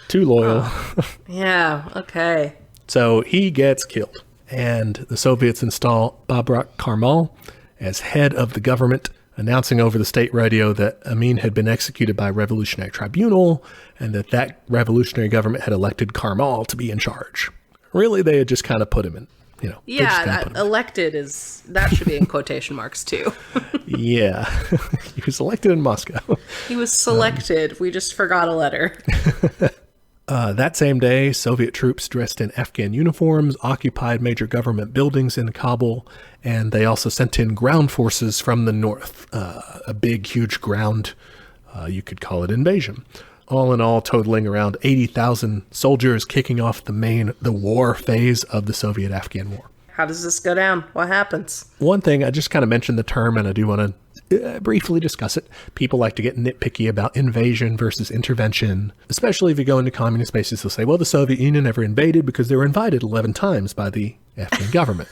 Too loyal. Oh. Yeah, okay. So he gets killed. And the Soviets install Babrak Karmal as head of the government, announcing over the state radio that Amin had been executed by a revolutionary tribunal and that revolutionary government had elected Karmal to be in charge. Really, they had just kind of put him in, Yeah, elected that should be in quotation marks too. Yeah. He was elected in Moscow. He was selected. We just forgot a letter. That same day, Soviet troops dressed in Afghan uniforms occupied major government buildings in Kabul, and they also sent in ground forces from the north, a big, huge ground, you could call it invasion. All in all, totaling around 80,000 soldiers, kicking off the war phase of the Soviet-Afghan War. How does this go down? What happens? One thing, I just kind of mentioned the term, and I do want to briefly discuss it. People like to get nitpicky about invasion versus intervention, especially if you go into communist spaces. They'll say, well, the Soviet Union never invaded because they were invaded 11 times by the Afghan government.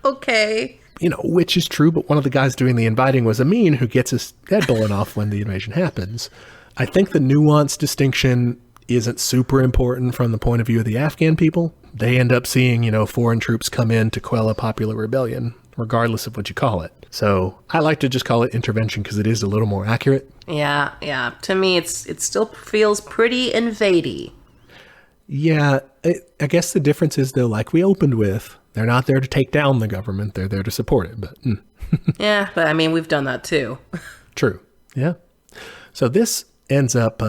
Okay. Which is true, but one of the guys doing the inviting was Amin, who gets his head blown off when the invasion happens. I think the nuanced distinction isn't super important from the point of view of the Afghan people. They end up seeing, foreign troops come in to quell a popular rebellion, regardless of what you call it. So I like to just call it intervention because it is a little more accurate. Yeah. To me, it still feels pretty invadey. Yeah, I guess the difference is, though, like we opened with, they're not there to take down the government. They're there to support it. But Yeah, but I mean, we've done that too. True. Yeah. So this ends up,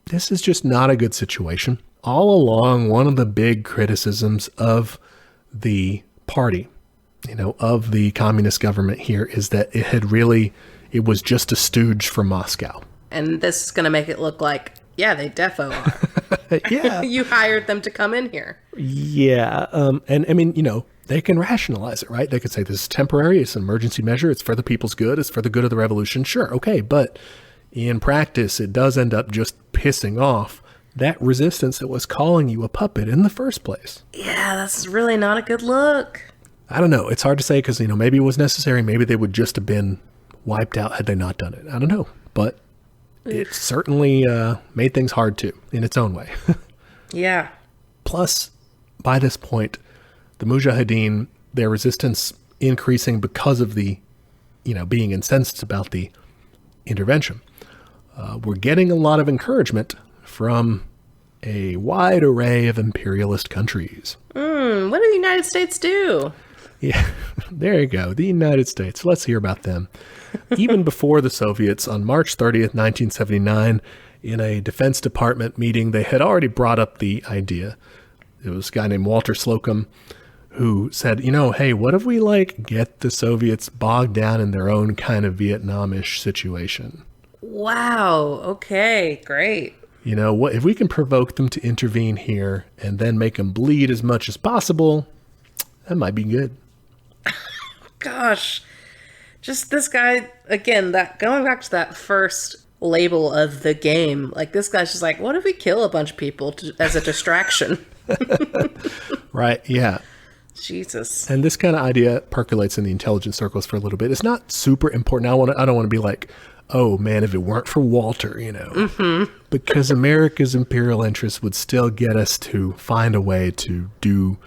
this is just not a good situation. All along, one of the big criticisms of the party of the communist government here is that it was just a stooge for Moscow. And this is going to make it look like, yeah, they defo are. Yeah. You hired them to come in here. Yeah. And I mean, they can rationalize it, right? They could say this is temporary. It's an emergency measure. It's for the people's good. It's for the good of the revolution. Sure. Okay. But in practice, it does end up just pissing off that resistance that was calling you a puppet in the first place. Yeah, that's really not a good look. I don't know. It's hard to say because, maybe it was necessary. Maybe they would just have been wiped out had they not done it. I don't know. But it certainly made things hard too, in its own way. Yeah. Plus, by this point, the Mujahideen, their resistance increasing because of the, being incensed about the intervention, were getting a lot of encouragement from a wide array of imperialist countries. What did the United States do? Yeah, there you go. The United States. Let's hear about them. Even before the Soviets, on March 30th, 1979, in a Defense Department meeting, they had already brought up the idea. It was a guy named Walter Slocum who said, hey, what if we get the Soviets bogged down in their own kind of Vietnamish situation? Wow. Okay, great. What if we can provoke them to intervene here and then make them bleed as much as possible? That might be good. Gosh, just this guy again. That going back to that first label of the game, this guy's just like, what if we kill a bunch of people as a distraction? Right? Yeah. Jesus. And this kind of idea percolates in the intelligence circles for a little bit. It's not super important. I don't want to be like, oh man, if it weren't for Walter, because America's imperial interests would still get us to find a way to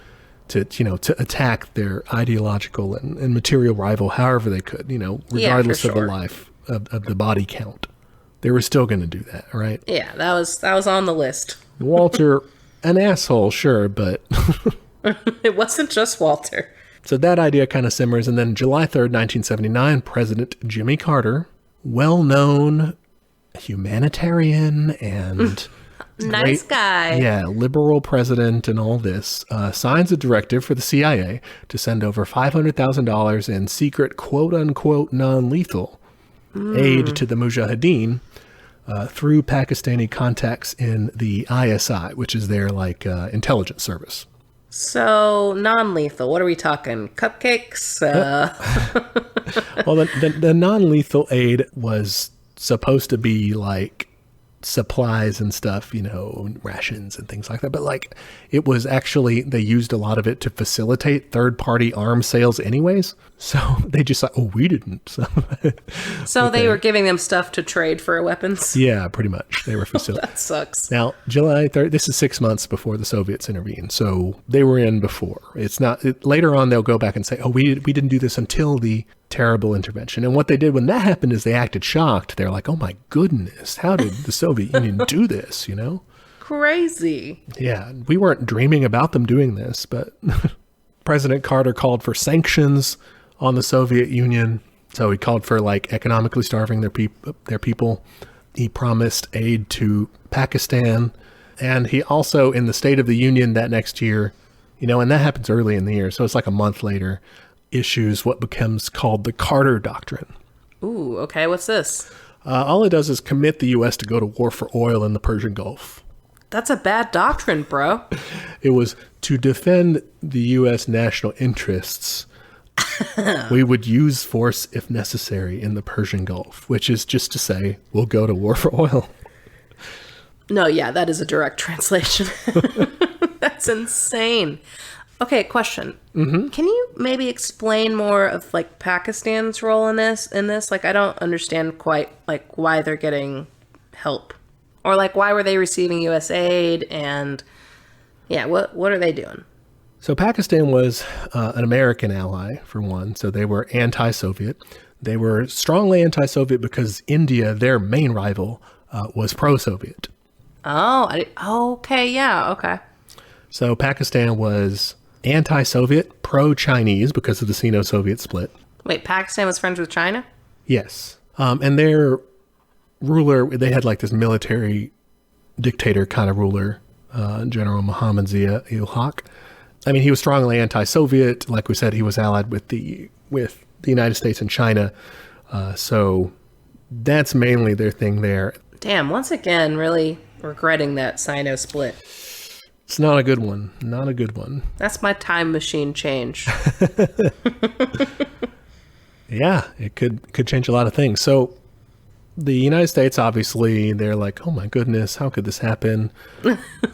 attack their ideological and material rival however they could, regardless of the life of the body count. They were still going to do that, right? Yeah, that was on the list. Walter, an asshole, sure, but it wasn't just Walter. So that idea kind of simmers, and then July 3rd, 1979, President Jimmy Carter, well-known humanitarian and nice guy. Yeah, liberal president and all this, signs a directive for the CIA to send over $500,000 in secret, quote-unquote, non-lethal aid to the Mujahideen through Pakistani contacts in the ISI, which is their intelligence service. So, non-lethal, what are we talking? Cupcakes? Well, the non-lethal aid was supposed to be supplies and stuff, rations and things like that. But it was actually, they used a lot of it to facilitate third-party arms sales anyways. So they just thought, oh, we didn't. So they were giving them stuff to trade for weapons? Yeah, pretty much. They were facilitating. That sucks. Now, July 3rd, this is 6 months before the Soviets intervened. So they were in before. It's not, later on, they'll go back and say, oh, we didn't do this until the terrible intervention. And what they did when that happened is they acted shocked. They're like, oh my goodness, how did the Soviet Union do this, Crazy. Yeah, we weren't dreaming about them doing this, but President Carter called for sanctions on the Soviet Union. So he called for economically starving their people. He promised aid to Pakistan. And he also, in the State of the Union that next year, and that happens early in the year, so it's a month later, issues what becomes called the Carter Doctrine. Ooh, okay. What's this? All it does is commit the U.S. to go to war for oil in the Persian Gulf. That's a bad doctrine, bro. It was to defend the U.S. national interests. We would use force if necessary in the Persian Gulf, which is just to say we'll go to war for oil. No, yeah, that is a direct translation. That's insane. Okay, question. Mm-hmm. Can you maybe explain more of Pakistan's role in this? I don't understand quite why they're getting help, or why were they receiving U.S. aid, and yeah, what are they doing? So Pakistan was an American ally for one, so they were anti-Soviet. They were strongly anti-Soviet because India, their main rival, was pro-Soviet. Oh, okay, yeah, okay. So Pakistan was anti-Soviet, pro-Chinese because of the Sino-Soviet split. Wait, Pakistan was friends with China? Yes. And their ruler, they had this military dictator kind of ruler, General Muhammad Zia-ul-Haq. I mean, he was strongly anti-Soviet. Like we said, he was allied with the United States and China. So that's mainly their thing there. Damn, once again, really regretting that Sino split. It's not a good one. Not a good one. That's my time machine change. Yeah, it could change a lot of things. So the United States, obviously, they're like, oh my goodness, how could this happen?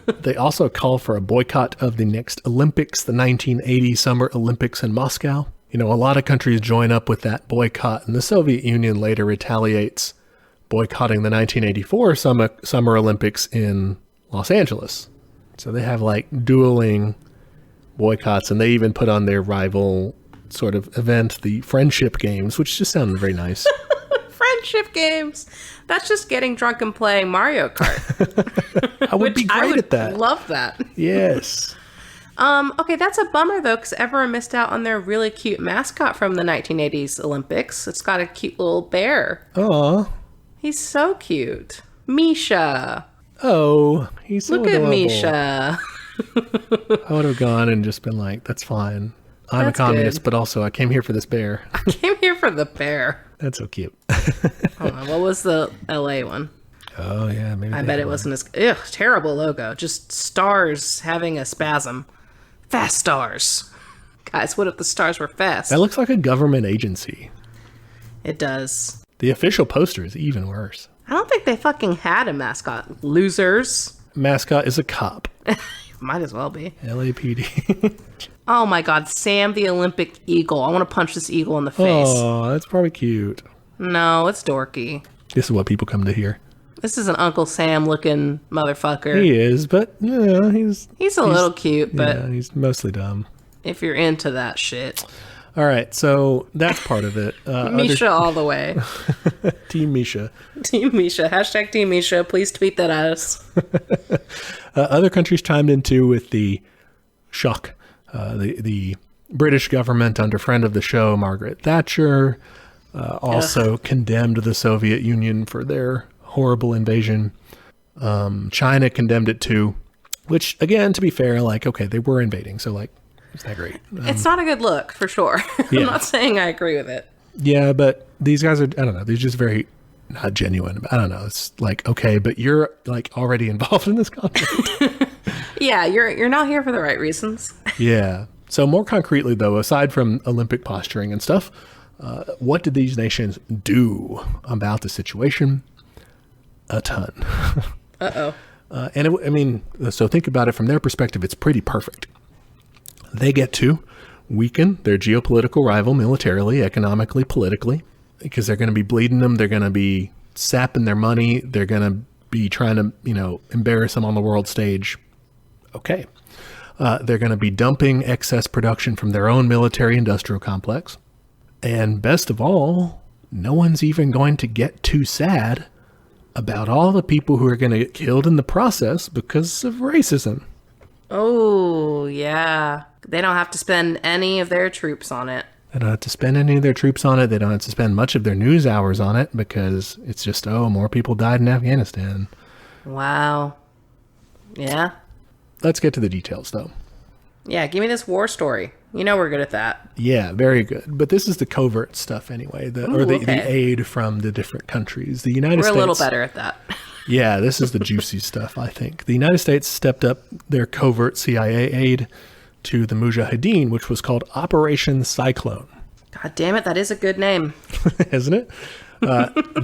They also call for a boycott of the next Olympics, the 1980 Summer Olympics in Moscow. You know, a lot of countries join up with that boycott, and the Soviet Union later retaliates, boycotting the 1984 Summer Olympics in Los Angeles. So they have like dueling boycotts, and they even put on their rival sort of event, the Friendship Games, which just sounded very nice. Friendship games. That's just getting drunk and playing Mario Kart. I would be great at that. Love that. Yes. Okay, that's a bummer though, because everyone missed out on their really cute mascot from the 1980s Olympics. It's got a cute little bear. Aw. He's so cute. Misha. Oh, he's so Look adorable. at Misha. I would have gone and just been like, that's fine. I'm That's a communist, good. but also I came here for this bear. I came here for the bear. That's so cute. Hold on, what was the LA one? Oh, yeah. Maybe I bet it wasn't as... Ugh, terrible logo. Just stars having a spasm. Fast stars. Guys, what if the stars were fast? That looks like a government agency. It does. The official poster is even worse. I don't think they fucking had a mascot. Losers. Mascot is a cop. Might as well be. LAPD. Oh my god, Sam the Olympic Eagle. I want to punch this eagle in the face. Oh, that's probably cute. No, it's dorky. This is what people come to hear. This is an Uncle Sam looking motherfucker. He is, but yeah, He's a little cute, but yeah, he's mostly dumb. if you're into that shit. All right, so that's part of it. Misha all the way. Team Misha. Team Misha. Hashtag Team Misha. Please tweet that at us. Other countries chimed in too with the shock. The British government under friend of the show, Margaret Thatcher, also condemned the Soviet Union for their horrible invasion. China condemned it too, which again, to be fair, like, okay, they were invading. So like, it's not great. It's not a good look for sure. Yeah. I'm not saying I agree with it. Yeah, but these guys are, I don't know, they're just very not genuine. I don't know. It's like, okay, but you're like already involved in this conflict. Yeah, you're not here for the right reasons. Yeah. So more concretely though, aside from Olympic posturing and stuff, what did these nations do about the situation? A ton. Uh-oh. So think about it from their perspective, it's pretty perfect. They get to weaken their geopolitical rival militarily, economically, politically, because they're going to be bleeding them. They're going to be sapping their money. They're going to be trying to, embarrass them on the world stage. Okay. They're going to be dumping excess production from their own military industrial complex. And best of all, no one's even going to get too sad about all the people who are going to get killed in the process because of racism. Oh, yeah. They don't have to spend any of their troops on it. They don't have to spend any of their troops on it. They don't have to spend much of their news hours on it because it's just, more people died in Afghanistan. Wow. Yeah. Let's get to the details, though. Yeah, give me this war story. You know we're good at that. Yeah, very good. But this is the covert stuff anyway, the aid from the different countries. The United States... We're a little better at that. Yeah, this is the juicy stuff, I think. The United States stepped up their covert CIA aid to the Mujahideen, which was called Operation Cyclone. God damn it, that is a good name. Isn't it?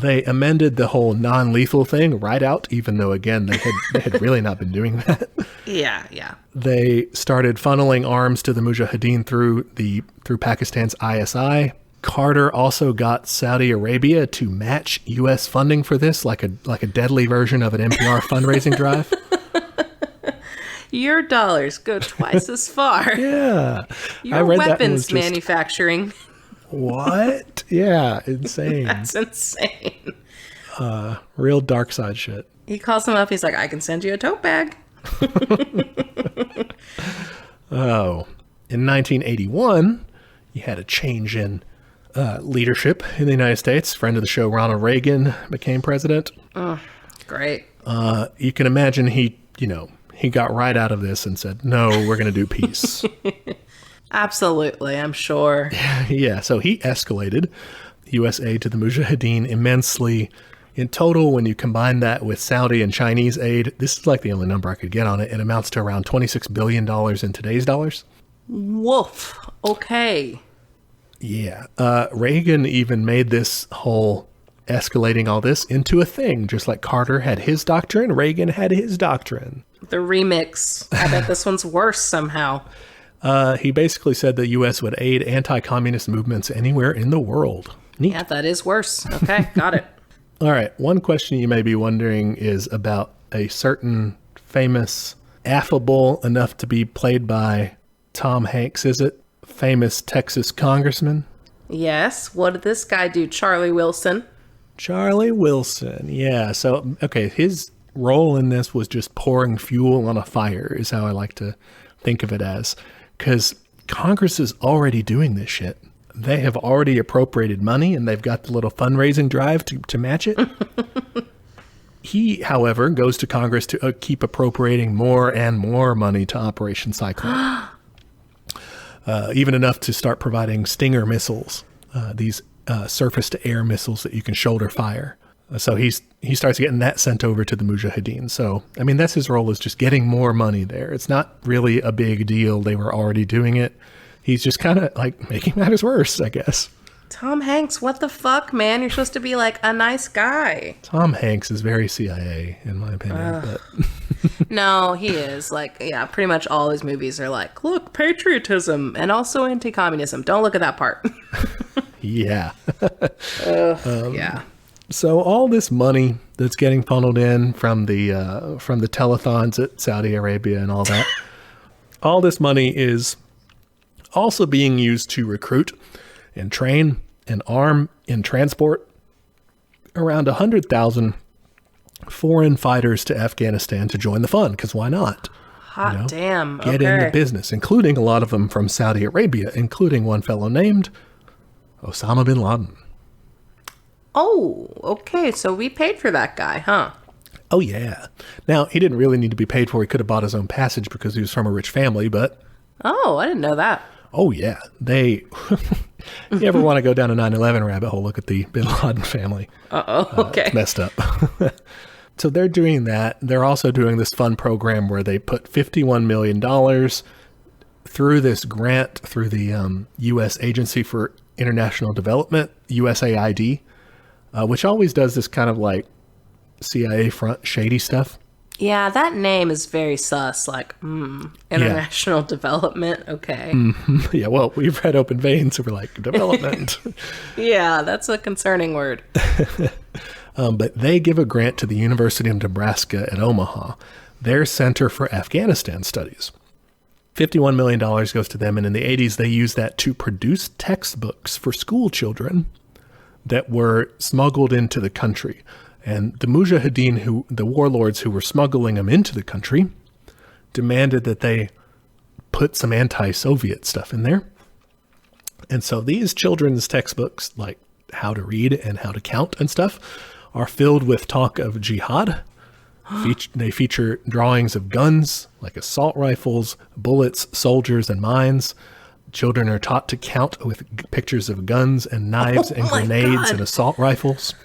They amended the whole non-lethal thing right out, even though, again, they had really not been doing that. Yeah. They started funneling arms to the Mujahideen through Pakistan's ISI. Carter also got Saudi Arabia to match U.S. funding for this, like a deadly version of an NPR fundraising drive. Your dollars go twice as far. Yeah. Your weapons manufacturing. What? Yeah, insane. That's insane. Real dark side shit. He calls him up. He's like, I can send you a tote bag. Oh. In 1981, you had a change in leadership in the United States. Friend of the show, Ronald Reagan, became president. Oh, great. You can imagine he got right out of this and said, no, we're going to do peace. Absolutely, I'm sure. Yeah, so he escalated U.S. aid to the Mujahideen immensely. In total, when you combine that with Saudi and Chinese aid, this is like the only number I could get on it. It amounts to around $26 billion in today's dollars. Woof. Okay. Yeah. Reagan even made this whole escalating all this into a thing. Just like Carter had his doctrine, Reagan had his doctrine. The remix. I bet this one's worse somehow. He basically said the U.S. would aid anti-communist movements anywhere in the world. Neat. Yeah, that is worse. Okay, got it. All right. One question you may be wondering is about a certain famous, affable enough to be played by Tom Hanks, is it? Famous Texas congressman. Yes. What did this guy do? Charlie Wilson. Charlie Wilson. Yeah. So, okay. His role in this was just pouring fuel on a fire is how I like to think of it as. Because Congress is already doing this shit. They have already appropriated money and they've got the little fundraising drive to match it. He, however, goes to Congress to keep appropriating more and more money to Operation Cyclone. Even enough to start providing Stinger missiles, these surface-to-air missiles that you can shoulder fire. So he starts getting that sent over to the Mujahideen. So, I mean, that's his role, is just getting more money there. It's not really a big deal. They were already doing it. He's just kind of like making matters worse, I guess. Tom Hanks, what the fuck, man? You're supposed to be like a nice guy. Tom Hanks is very CIA, in my opinion. But No, he is. Like, yeah, pretty much all his movies are like, look, patriotism and also anti-communism. Don't look at that part. Yeah. Yeah. So all this money that's getting funneled in from the telethons at Saudi Arabia and all that, all this money is also being used to recruit and train and arm and transport around 100,000 foreign fighters to Afghanistan to join the fun, because why not? Hot damn. Get in the business, including a lot of them from Saudi Arabia, including one fellow named Osama bin Laden. Oh, okay. So we paid for that guy, huh? Oh, yeah. Now, he didn't really need to be paid for. He could have bought his own passage because he was from a rich family, but... Oh, I didn't know that. Oh, yeah. They... You ever want to go down a 9/11 rabbit hole, look at the bin Laden family. Okay. It's messed up. So they're doing that. They're also doing this fun program where they put $51 million through this grant through the U.S. Agency for International Development, USAID, which always does this kind of like CIA front shady stuff. Yeah, that name is very sus. Like, international development. Okay. Mm-hmm. Yeah, well, we've read Open Veins, so we're like, development. Yeah, that's a concerning word. But they give a grant to the University of Nebraska at Omaha, their Center for Afghanistan Studies. $51 million goes to them, and in the 80s, they used that to produce textbooks for school children that were smuggled into the country. And the Mujahideen, the warlords who were smuggling them into the country, demanded that they put some anti-Soviet stuff in there. And so these children's textbooks, like how to read and how to count and stuff, are filled with talk of jihad. They feature drawings of guns, like assault rifles, bullets, soldiers, and mines. Children are taught to count with pictures of guns and knives and grenades and assault rifles.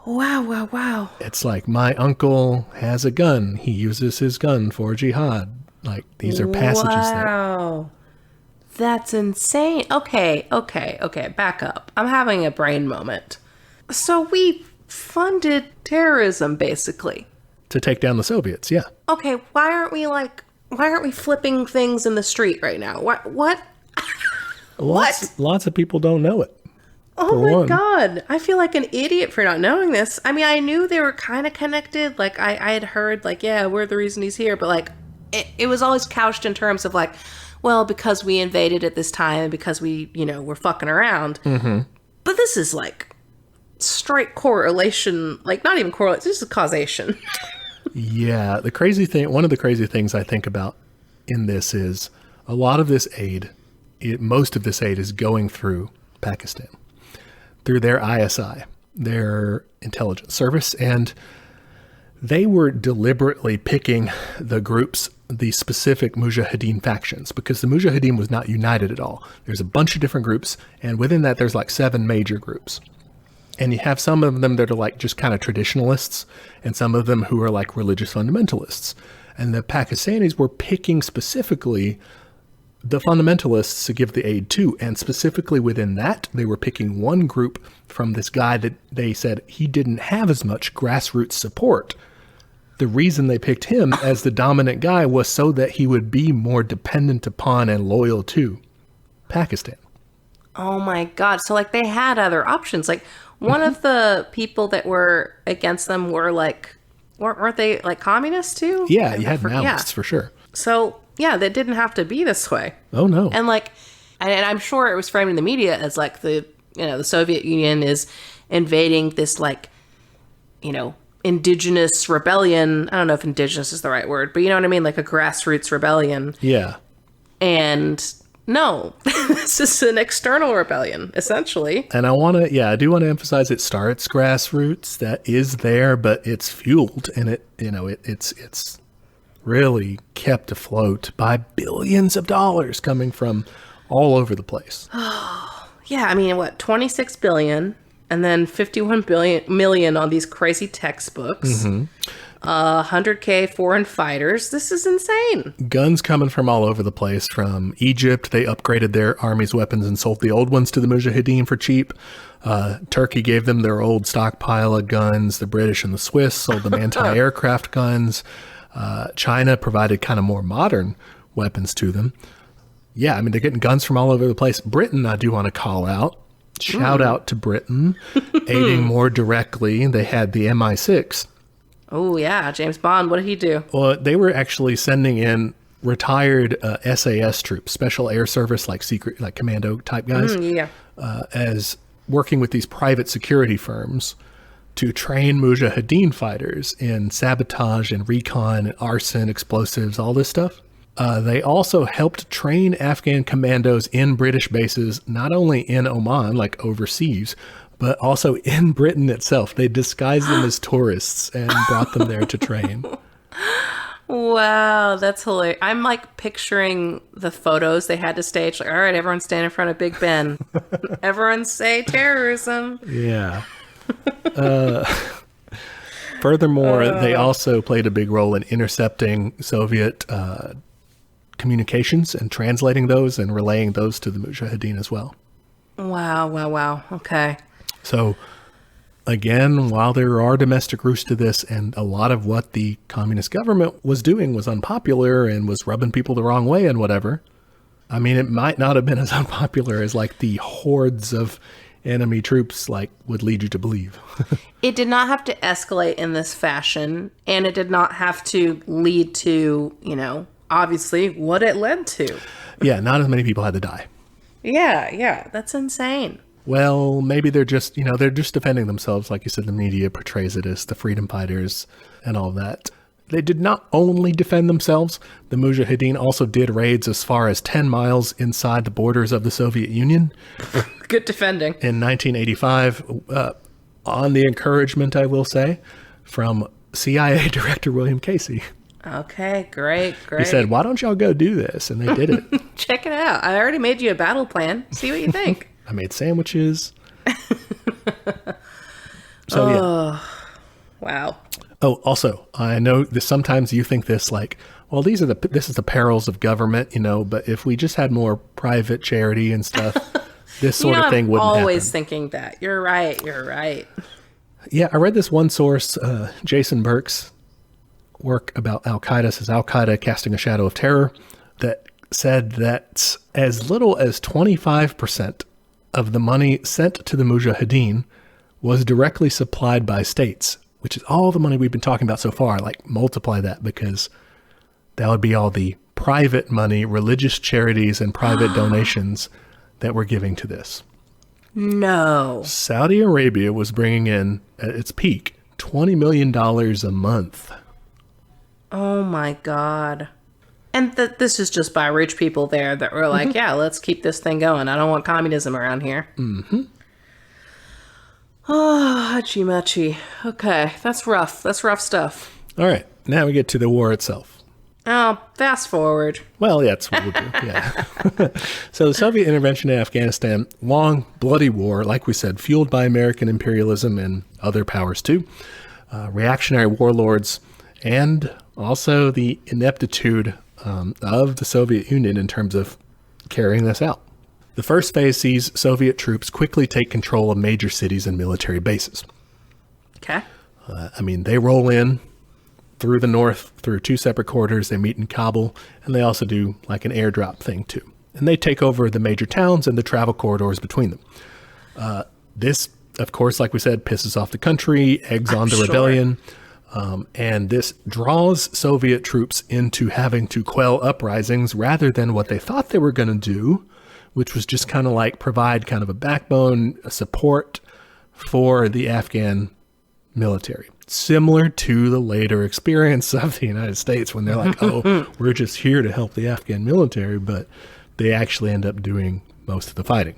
Wow. It's like, my uncle has a gun. He uses his gun for jihad. Like, these are passages there. Wow. That's insane. Okay. Back up. I'm having a brain moment. So we funded terrorism, basically. To take down the Soviets, yeah. Okay, why aren't we flipping things in the street right now? What? Lots of people don't know it. Oh my God. I feel like an idiot for not knowing this. I mean, I knew they were kind of connected. Like, I had heard, like, yeah, we're the reason he's here. But, like, it was always couched in terms of, like, well, because we invaded at this time and because we, were fucking around. Mm-hmm. But this is, like, straight correlation. Like, not even correlation. This is causation. Yeah. One of the crazy things I think about in this is a lot of this aid, most of this aid is going through Pakistan, through their ISI, their intelligence service. And they were deliberately picking the groups, the specific Mujahideen factions, because the Mujahideen was not united at all. There's a bunch of different groups, and within that there's like 7 major groups. And you have some of them that are like just kind of traditionalists, and some of them who are like religious fundamentalists. And the Pakistanis were picking specifically the fundamentalists to give the aid to. And specifically within that, they were picking one group from this guy that they said he didn't have as much grassroots support. The reason they picked him as the dominant guy was so that he would be more dependent upon and loyal to Pakistan. Oh my God. So like they had other options. Like one of the people that were against them were like, weren't they like communists too? Yeah, you had Maoists for sure. So yeah, that didn't have to be this way. Oh no. And like, and I'm sure it was framed in the media as like the Soviet Union is invading this like, indigenous rebellion. I don't know if indigenous is the right word, but you know what I mean? Like a grassroots rebellion. Yeah. And no, this is an external rebellion, essentially. And I do want to emphasize it starts grassroots. That is there, but it's fueled, and it's really kept afloat by billions of dollars coming from all over the place. Yeah, I mean, 26 billion, and then 51 million on these crazy textbooks. Mm-hmm. 100K foreign fighters. This is insane. Guns coming from all over the place. From Egypt, they upgraded their army's weapons and sold the old ones to the Mujahideen for cheap. Turkey gave them their old stockpile of guns. The British and the Swiss sold them anti-aircraft guns. China provided kind of more modern weapons to them. Yeah, I mean, they're getting guns from all over the place. Britain, I do want to call out. Shout out to Britain, aiding more directly. They had the MI6. Oh, yeah. James Bond. What did he do? Well, they were actually sending in retired SAS troops, special air service, like secret, like commando type guys, as working with these private security firms to train Mujahideen fighters in sabotage and recon and arson, explosives, all this stuff. They also helped train Afghan commandos in British bases, not only in Oman, like overseas, but also in Britain itself. They disguised them as tourists and brought them there to train. Wow, that's hilarious. I'm like picturing the photos they had to stage. Like, all right, everyone stand in front of Big Ben. Everyone say terrorism. Yeah. Furthermore, they also played a big role in intercepting Soviet communications and translating those and relaying those to the Mujahideen as well. Wow. Okay. So, again, while there are domestic roots to this, and a lot of what the communist government was doing was unpopular and was rubbing people the wrong way and whatever, I mean, it might not have been as unpopular as like the hordes of enemy troops like would lead you to believe. It did not have to escalate in this fashion, and it did not have to lead to, obviously what it led to. Yeah, not as many people had to die. Yeah, that's insane. Well, maybe they're just, they're just defending themselves. Like you said, the media portrays it as the freedom fighters and all that. They did not only defend themselves. The Mujahideen also did raids as far as 10 miles inside the borders of the Soviet Union. Good defending. In 1985, on the encouragement, I will say, from CIA Director William Casey. Okay, great. He said, why don't y'all go do this? And they did it. Check it out. I already made you a battle plan. See what you think. I made sandwiches. So, yeah. Wow. Oh, also, I know that sometimes you think this like, well, this is the perils of government, but if we just had more private charity and stuff, this sort of thing wouldn't happen. I'm always thinking that. You're right. Yeah, I read this one source, Jason Burke's work about Al-Qaeda, says Al-Qaeda casting a shadow of terror, that said that as little as 25% of the money sent to the Mujahideen was directly supplied by states, which is all the money we've been talking about so far. Like, multiply that, because that would be all the private money, religious charities, and private donations that we're giving to this. No. Saudi Arabia was bringing in, at its peak, $20 million a month. Oh my God. And this is just by rich people there that were like, yeah, let's keep this thing going. I don't want communism around here. Mm-hmm. Oh, hachi-machi. Okay, that's rough. That's rough stuff. All right, now we get to the war itself. Oh, fast forward. Well, yeah, that's what we'll do. Yeah. So the Soviet intervention in Afghanistan, long, bloody war, like we said, fueled by American imperialism and other powers too, reactionary warlords, and also the ineptitude of the Soviet Union in terms of carrying this out. The first phase sees Soviet troops quickly take control of major cities and military bases. Okay. They roll in through the north, through two separate corridors. They meet in Kabul, and they also do like an airdrop thing too. And they take over the major towns and the travel corridors between them. This, of course, like we said, pisses off the country, eggs on the rebellion. And this draws Soviet troops into having to quell uprisings rather than what they thought they were going to do, which was just kind of like provide kind of a backbone, a support for the Afghan military. Similar to the later experience of the United States when they're like, oh, we're just here to help the Afghan military, but they actually end up doing most of the fighting.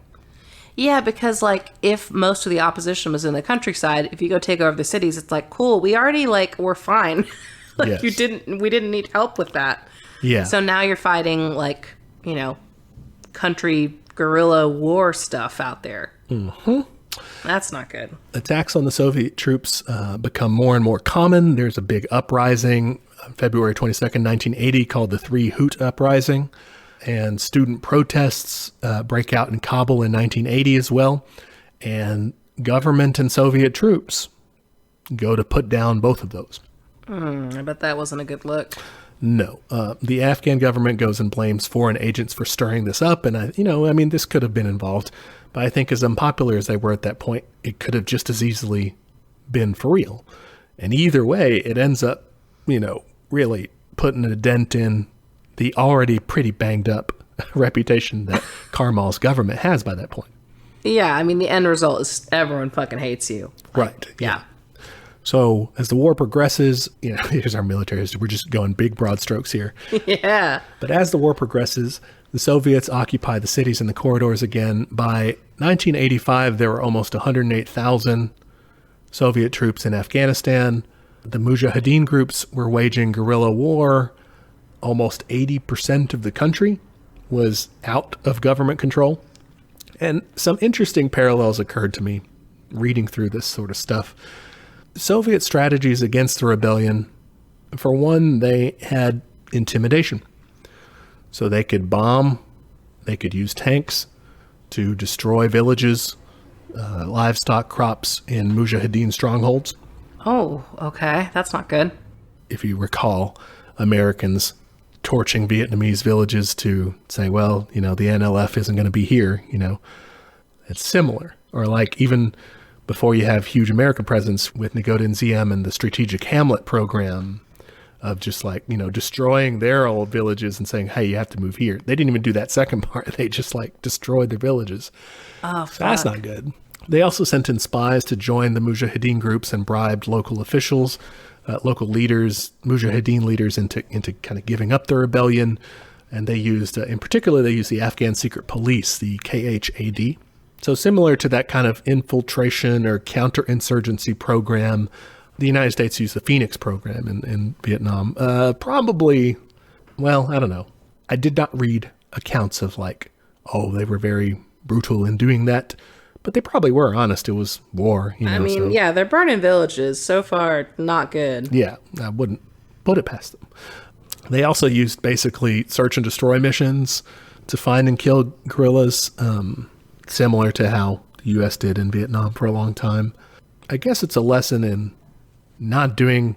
Yeah, because like if most of the opposition was in the countryside, if you go take over the cities, it's like, cool, we already we're fine. Yes. we didn't need help with that. Yeah. So now you're fighting country guerrilla war stuff out there. Mm-hmm. That's not good. Attacks on the Soviet troops become more and more common. There's a big uprising on February 22nd, 1980, called the Three Hoot Uprising. And student protests break out in Kabul in 1980 as well. And government and Soviet troops go to put down both of those. I bet that wasn't a good look. No. The Afghan government goes and blames foreign agents for stirring this up. And, this could have been involved. But I think as unpopular as they were at that point, it could have just as easily been for real. And either way, it ends up, really putting a dent in the already pretty banged up reputation that Karmal's government has by that point. Yeah, the end result is everyone fucking hates you. Right. Yeah. So as the war progresses, here's our military history. We're just going big broad strokes here. Yeah. But as the war progresses, the Soviets occupy the cities and the corridors again. By 1985, there were almost 108,000 Soviet troops in Afghanistan. The Mujahideen groups were waging guerrilla war. Almost 80% of the country was out of government control. And some interesting parallels occurred to me reading through this sort of stuff. Soviet strategies against the rebellion, for one, they had intimidation. So they could bomb, they could use tanks to destroy villages, livestock, crops in Mujahideen strongholds. Oh, okay. That's not good. If you recall, Americans torching Vietnamese villages to say, well, the NLF isn't going to be here, It's similar. Or like even before you have huge American presence with Ngodin Ziem and the Strategic Hamlet program of just destroying their old villages and saying, hey, you have to move here. They didn't even do that second part. They just destroyed their villages. Oh, so that's not good. They also sent in spies to join the Mujahideen groups and bribed local officials, local leaders, Mujahideen leaders into kind of giving up the rebellion. And they used, in particular, the Afghan secret police, the KHAD. So similar to that kind of infiltration or counterinsurgency program, the United States used the Phoenix program in Vietnam. Probably, well, I don't know. I did not read accounts of they were very brutal in doing that. But they probably were honest. It was war, Yeah, they're burning villages. So far, not good. Yeah, I wouldn't put it past them. They also used basically search and destroy missions to find and kill guerrillas, similar to how the U.S. did in Vietnam for a long time. I guess it's a lesson in not doing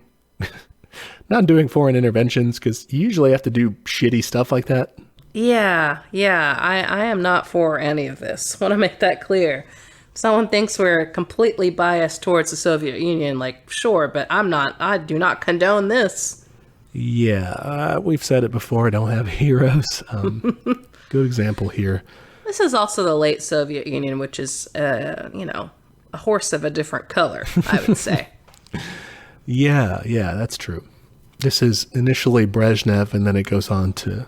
foreign interventions, because you usually have to do shitty stuff like that. Yeah. I am not for any of this. I want to make that clear. If someone thinks we're completely biased towards the Soviet Union, sure, but I'm not. I do not condone this. Yeah, we've said it before. I don't have heroes. Good example here. This is also the late Soviet Union, which is, a horse of a different color, I would say. Yeah, that's true. This is initially Brezhnev, and then it goes on to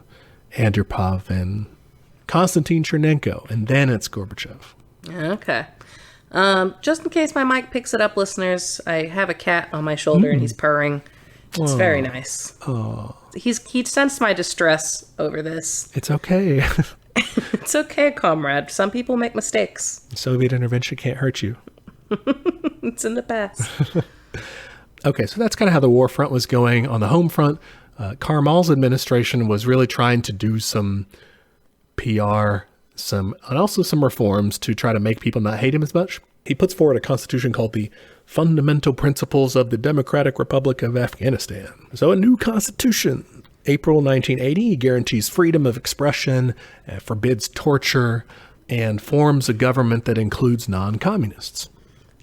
Andropov and Konstantin Chernenko, and then it's Gorbachev. Okay. Just in case my mic picks it up, listeners, I have a cat on my shoulder and he's purring. It's very nice. Oh, He sensed my distress over this. it's okay. It's okay, comrade. Some people make mistakes. Soviet intervention can't hurt you. It's in the past. Okay, so that's kind of how the war front was going. On the home front, Karmal's administration was really trying to do some PR, and also some reforms to try to make people not hate him as much. He puts forward a constitution called the Fundamental Principles of the Democratic Republic of Afghanistan. So a new constitution. April 1980 guarantees freedom of expression, forbids torture, and forms a government that includes non-communists.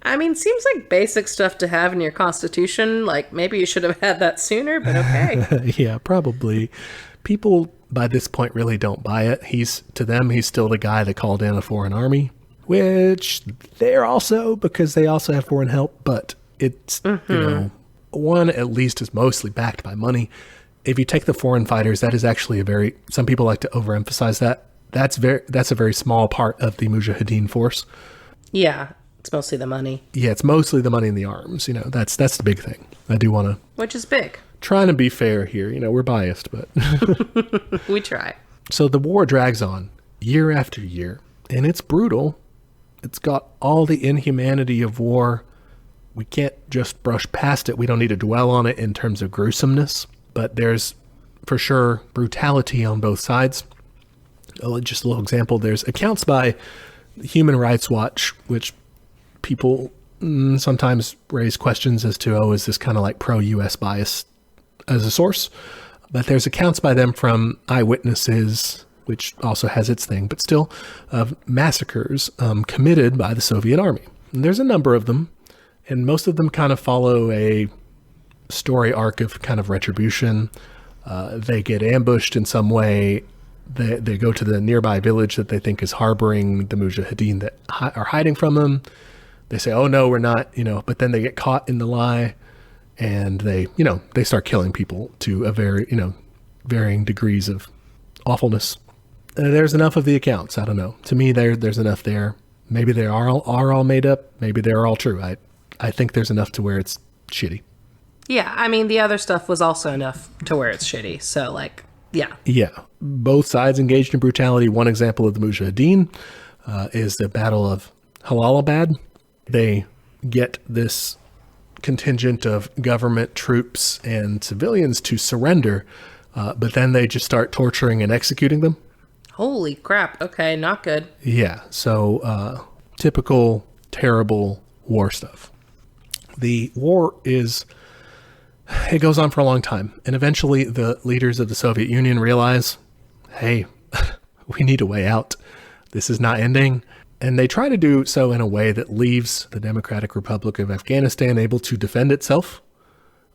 I mean, seems like basic stuff to have in your constitution. Like, maybe you should have had that sooner, but okay. Yeah, probably. People by this point really don't buy it. To them, he's still the guy that called in a foreign army, which they're also, because they also have foreign help, but it's, one at least is mostly backed by money. If you take the foreign fighters, that is actually some people like to overemphasize that. That's a very small part of the Mujahideen force. Yeah, it's mostly the money. Yeah, it's mostly the money in the arms. That's the big thing. I do want to... Which is big. Trying to be fair here. We're biased, but... We try. So the war drags on year after year, and it's brutal. It's got all the inhumanity of war. We can't just brush past it. We don't need to dwell on it in terms of gruesomeness, but there's for sure brutality on both sides. Just a little example, there's accounts by Human Rights Watch, which people sometimes raise questions as to, is this kind of like pro-U.S. bias as a source? But there's accounts by them from eyewitnesses, which also has its thing, but still, of massacres committed by the Soviet army. And there's a number of them, and most of them kind of follow a story arc of kind of retribution. They get ambushed in some way. They go to the nearby village that they think is harboring the Mujahideen that are hiding from them. They say, oh no, we're not, but then they get caught in the lie, and they start killing people to a varying degrees of awfulness. There's enough of the accounts. I don't know. To me, there's enough there. Maybe they are all made up. Maybe they're all true. I think there's enough to where it's shitty. Yeah, I mean, the other stuff was also enough to where it's shitty. So, yeah. Yeah. Both sides engaged in brutality. One example of the Mujahideen is the Battle of Jalalabad. They get this contingent of government troops and civilians to surrender, but then they just start torturing and executing them. Holy crap. Okay, not good. Yeah. So typical, terrible war stuff. The war it goes on for a long time. And eventually the leaders of the Soviet Union realize, hey, we need a way out. This is not ending. And they try to do so in a way that leaves the Democratic Republic of Afghanistan able to defend itself.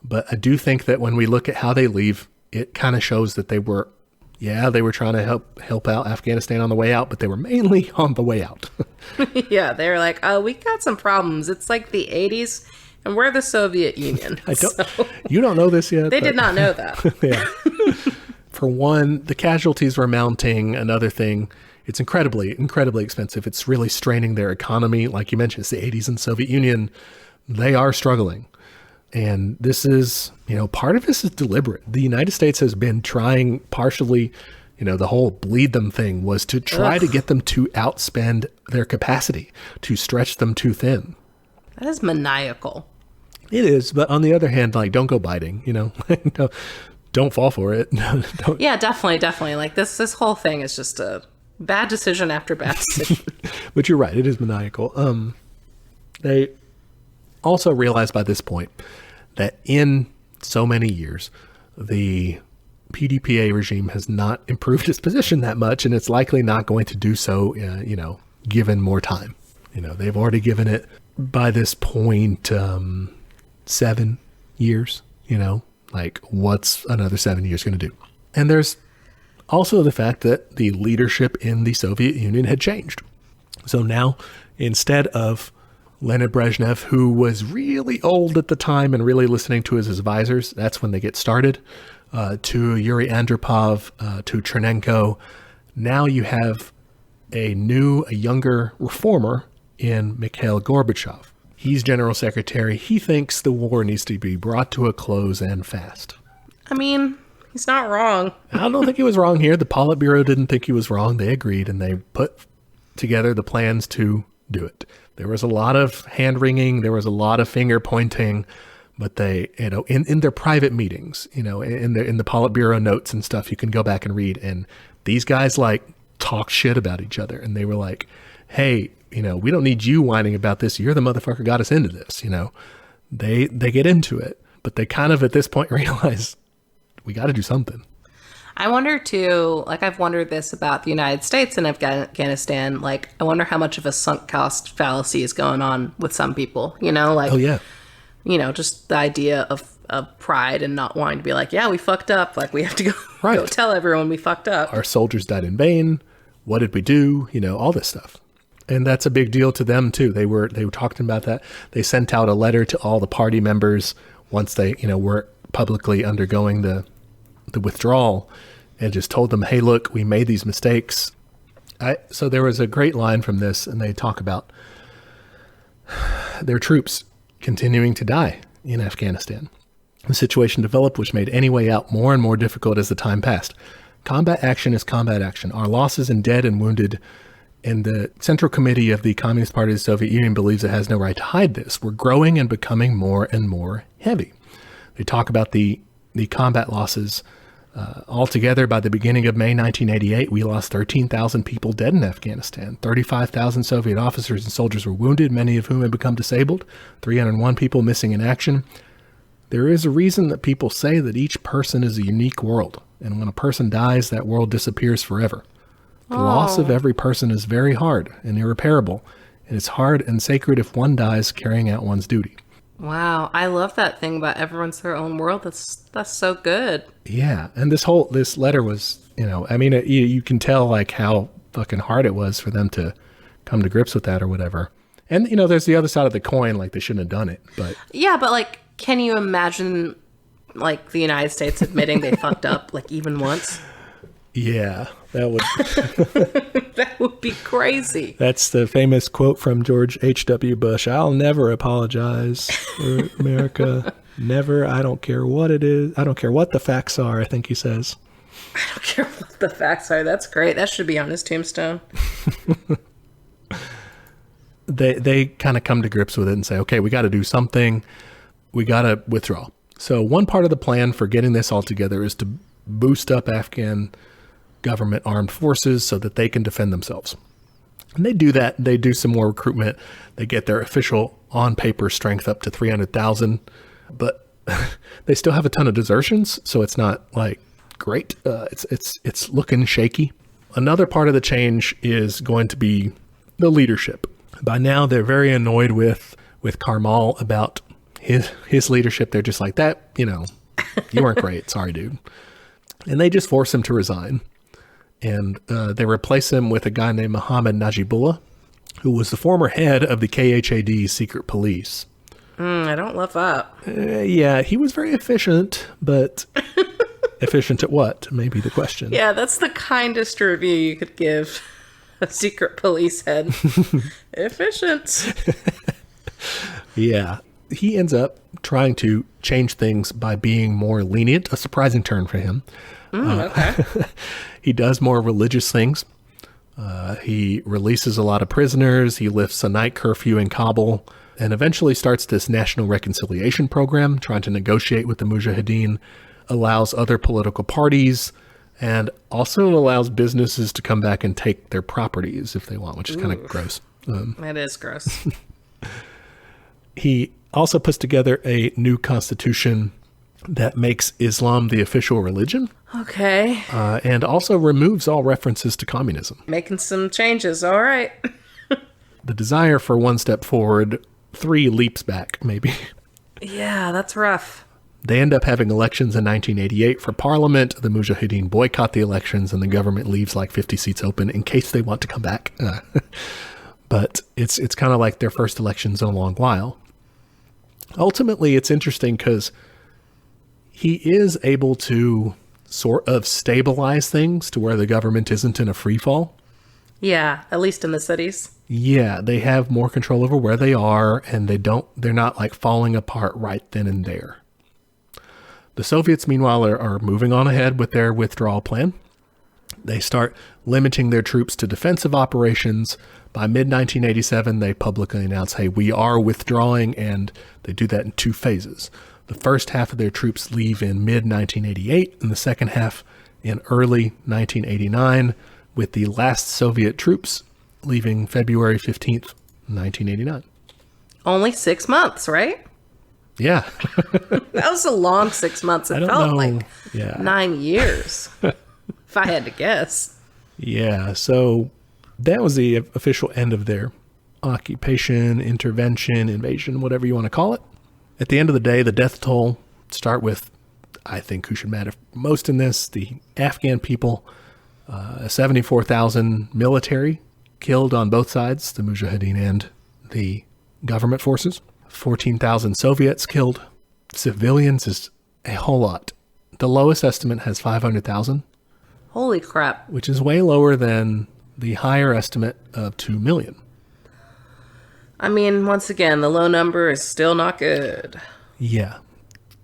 But I do think that when we look at how they leave, it kind of shows that they were trying to help out Afghanistan on the way out, but they were mainly on the way out. Yeah, they were like, we got some problems. It's like the 80s, and we're the Soviet Union. You don't know this yet. They did not know that. Yeah. For one, the casualties were mounting. Another thing, it's incredibly, incredibly expensive. It's really straining their economy. Like you mentioned, it's the 80s in the Soviet Union. They are struggling. And this is, part of this is deliberate. The United States has been trying partially, the whole bleed them thing was to try to get them to outspend their capacity, to stretch them too thin. That is maniacal. It is. But on the other hand, don't go biting, don't fall for it. Don't. Yeah, definitely. Like this whole thing is just a bad decision after bad decision. But you're right. It is maniacal. They also realize by this point that in so many years, the PDPA regime has not improved its position that much, and it's likely not going to do so, given more time. They've already given it, by this point, 7 years, what's another 7 years going to do? And there's also the fact that the leadership in the Soviet Union had changed. So now, instead of Leonid Brezhnev, who was really old at the time and really listening to his advisors, that's when they get started, to Yuri Andropov, to Chernenko. Now you have a younger reformer in Mikhail Gorbachev. He's general secretary. He thinks the war needs to be brought to a close and fast. I mean, he's not wrong. I don't think he was wrong here. The Politburo didn't think he was wrong. They agreed, and they put together the plans to do it. There was a lot of hand-wringing. There was a lot of finger-pointing. But they, in their private meetings, in the Politburo notes and stuff, you can go back and read. And these guys talk shit about each other. And they were like, hey, we don't need you whining about this. You're the motherfucker who got us into this. They get into it, but they kind of at this point realize we got to do something. I wonder too, I've wondered this about the United States and Afghanistan. I wonder how much of a sunk cost fallacy is going on with some people, Oh, yeah. Just the idea of pride and not wanting to be like, yeah, we fucked up. We have to go, right. Go tell everyone we fucked up. Our soldiers died in vain. What did we do? All this stuff. And that's a big deal to them too. They were talking about that. They sent out a letter to all the party members once they, were publicly undergoing the withdrawal, and just told them, hey, look, we made these mistakes. So there was a great line from this, and they talk about their troops continuing to die in Afghanistan. The situation developed which made any way out more and more difficult as the time passed. Combat action is combat action. Our losses in dead and wounded, and the Central Committee of the Communist Party of the Soviet Union believes it has no right to hide this. We're growing and becoming more and more heavy. They talk about the combat losses. Altogether, by the beginning of May 1988, we lost 13,000 people dead in Afghanistan. 35,000 Soviet officers and soldiers were wounded, many of whom had become disabled. 301 people missing in action. There is a reason that people say that each person is a unique world. And when a person dies, that world disappears forever. The loss of every person is very hard and irreparable. And it's hard and sacred if one dies carrying out one's duty. Wow, I love that thing about everyone's their own world. That's so good. Yeah, and this letter was, you can tell how fucking hard it was for them to come to grips with that or whatever. And there's the other side of the coin, they shouldn't have done it. But yeah, but can you imagine the United States admitting they fucked up even once? Yeah, that would that would be crazy. That's the famous quote from George H.W. Bush. I'll never apologize for America. Never. I don't care what it is. I don't care what the facts are, I think he says. I don't care what the facts are. That's great. That should be on his tombstone. They kind of come to grips with it and say, okay, we got to do something. We got to withdraw. So one part of the plan for getting this all together is to boost up Afghan government armed forces so that they can defend themselves. And they do that. They do some more recruitment. They get their official on paper strength up to 300,000, but they still have a ton of desertions. So it's not great. It's looking shaky. Another part of the change is going to be the leadership. By now they're very annoyed with Karmal about his leadership. They're just like, that, you weren't great. Sorry, dude. And they just force him to resign. And they replace him with a guy named Mohammed Najibullah, who was the former head of the KHAD secret police. I don't love that. Yeah, he was very efficient, but efficient at what? Maybe the question. Yeah, that's the kindest review you could give a secret police head. Efficient. Yeah. He ends up trying to change things by being more lenient, a surprising turn for him. Okay. He does more religious things. He releases a lot of prisoners. He lifts a night curfew in Kabul and eventually starts this national reconciliation program, trying to negotiate with the Mujahideen, allows other political parties, and also allows businesses to come back and take their properties if they want, which is kind of gross. That is gross. He also puts together a new constitution that makes Islam the official religion. Okay. And also removes all references to communism. Making some changes. All right. The desire for one step forward, 3 leaps back, maybe. Yeah, that's rough. They end up having elections in 1988 for parliament. The Mujahideen boycott the elections, and the government leaves 50 seats open in case they want to come back. But it's kind of like their first elections in a long while. Ultimately, it's interesting because he is able to sort of stabilize things to where the government isn't in a free fall. Yeah, at least in the cities. Yeah, they have more control over where they are, and they're not like falling apart right then and there. The Soviets, meanwhile, are moving on ahead with their withdrawal plan. They start limiting their troops to defensive operations. By mid-1987, they publicly announce, hey, we are withdrawing, and they do that in 2 phases. The first half of their troops leave in mid-1988, and the second half in early 1989, with the last Soviet troops leaving February 15th, 1989. Only 6 months, right? Yeah. That was a long 6 months. It felt like 9 years, if I had to guess. Yeah, so that was the official end of their occupation, intervention, invasion, whatever you want to call it. At the end of the day, the death toll, start with, I think who should matter most in this, the Afghan people, 74,000 military killed on both sides, the Mujahideen and the government forces. 14,000 Soviets killed. Civilians is a whole lot. The lowest estimate has 500,000. Holy crap. Which is way lower than the higher estimate of 2 million. I mean, once again, the low number is still not good. Yeah.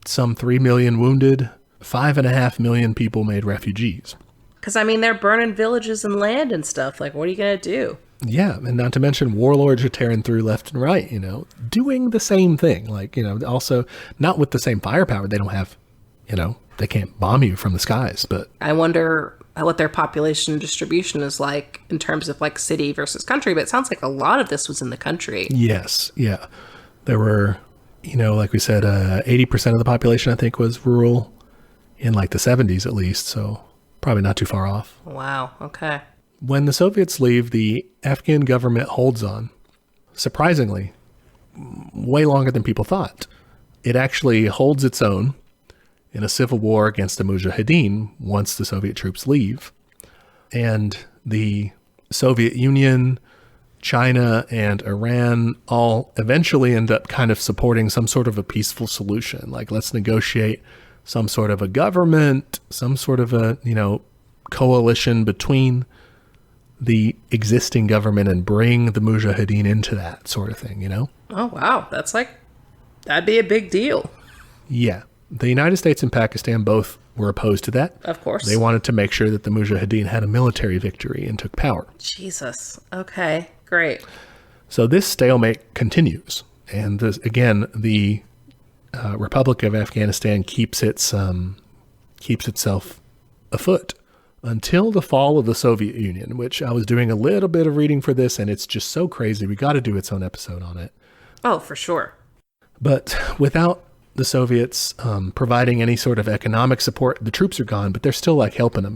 Some 3 million wounded, 5.5 million people made refugees. Because, I mean, they're burning villages and land and stuff. Like, what are you going to do? Yeah, and not to mention warlords are tearing through left and right, doing the same thing. Like, also not with the same firepower. They don't have, they can't bomb you from the skies, but... I wonder what their population distribution is like in terms of like city versus country, but it sounds like a lot of this was in the country. Yes, yeah. There were, like we said, 80% of the population, I think, was rural in like the 70s at least, so probably not too far off. Wow, okay. When the Soviets leave, the Afghan government holds on, surprisingly, way longer than people thought. It actually holds its own in a civil war against the Mujahideen once the Soviet troops leave. And the Soviet Union, China, and Iran all eventually end up kind of supporting some sort of a peaceful solution. Like, let's negotiate some sort of a government, some sort of a, coalition between the existing government and bring the Mujahideen into that sort of thing, Oh, wow. That'd be a big deal. Yeah. The United States and Pakistan both were opposed to that. Of course. They wanted to make sure that the Mujahideen had a military victory and took power. Jesus. Okay, great. So this stalemate continues. And the Republic of Afghanistan keeps itself afoot until the fall of the Soviet Union, which I was doing a little bit of reading for this, and it's just so crazy. We got to do its own episode on it. Oh, for sure. But without the Soviets providing any sort of economic support, the troops are gone, but they're still like helping them,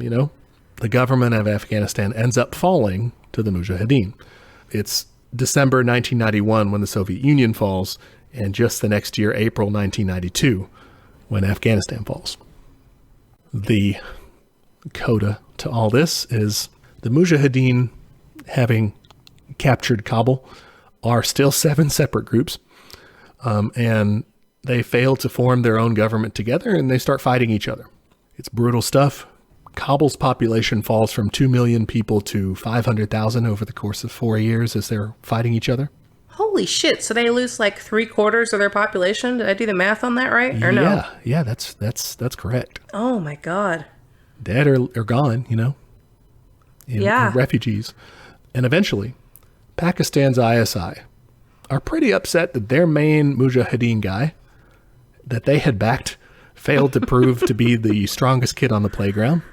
The government of Afghanistan ends up falling to the Mujahideen. It's December 1991 when the Soviet Union falls, and just the next year, April 1992, when Afghanistan falls. The coda to all this is the Mujahideen, having captured Kabul, are still 7 separate groups, and they fail to form their own government together, and they start fighting each other. It's brutal stuff. Kabul's population falls from 2 million people to 500,000 over the course of 4 years as they're fighting each other. Holy shit. So they lose like 3/4 of their population? Did I do the math on that right? Or no? Yeah, that's correct. Oh my God. Dead or gone, in refugees. And eventually, Pakistan's ISI are pretty upset that their main Mujahideen guy that they had backed failed to prove to be the strongest kid on the playground.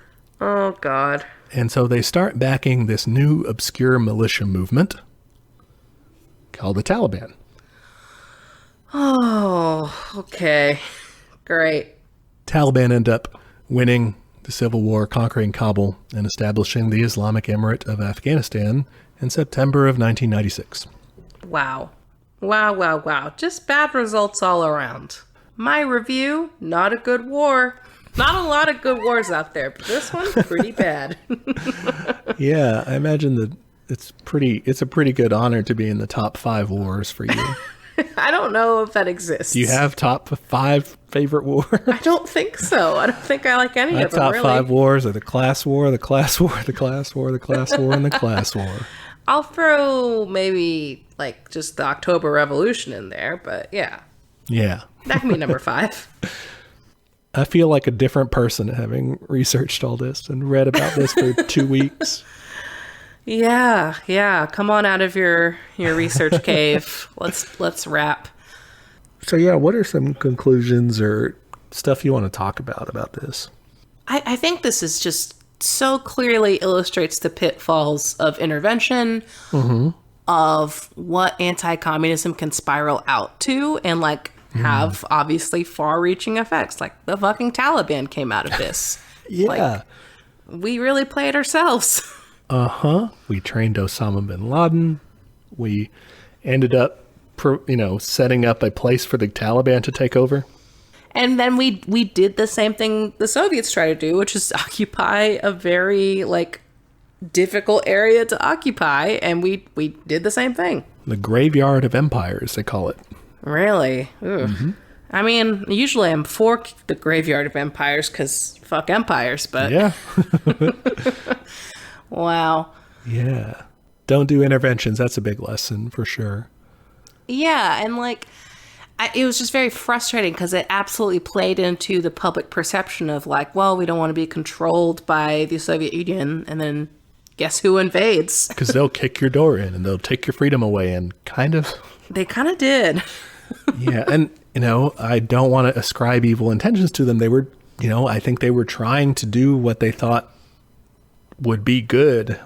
Oh, God. And so they start backing this new obscure militia movement called the Taliban. Oh, okay. Great. Taliban end up winning the civil war, conquering Kabul, and establishing the Islamic Emirate of Afghanistan in September of 1996. Wow. Wow. Just bad results all around. My review, not a good war. Not a lot of good wars out there, but this one, pretty bad. Yeah, I imagine that it's a pretty good honor to be in the top 5 wars for you. I don't know if that exists. Do you have top 5 favorite wars? I don't think so. I don't think I like any of them, top really. 5 wars are the class war, the class war, the class war, the class war, and the class war. I'll throw maybe like just the October Revolution in there, but yeah. Yeah. That can be number 5. I feel like a different person having researched all this and read about this for 2 weeks. Yeah. Come on out of your research cave. Let's wrap. So yeah, what are some conclusions or stuff you want to talk about this? I think this is just so clearly illustrates the pitfalls of intervention, of what anti-communism can spiral out to, and like have obviously far-reaching effects. Like the fucking Taliban came out of this. Yeah. Like, we really played ourselves. We trained Osama bin Laden. We ended up, setting up a place for the Taliban to take over. And then we did the same thing the Soviets tried to do, which is occupy a very like difficult area to occupy, and we did the same thing. The graveyard of empires, they call it. Really? I mean, usually I'm for the graveyard of empires because fuck empires, but yeah. Wow. Yeah. Don't do interventions. That's a big lesson for sure. Yeah, and like it was just very frustrating because it absolutely played into the public perception of like, well, we don't want to be controlled by the Soviet Union, and then guess who invades? Because they'll kick your door in and they'll take your freedom away, and They kind of did. Yeah, and I don't want to ascribe evil intentions to them. They were, I think they were trying to do what they thought would be good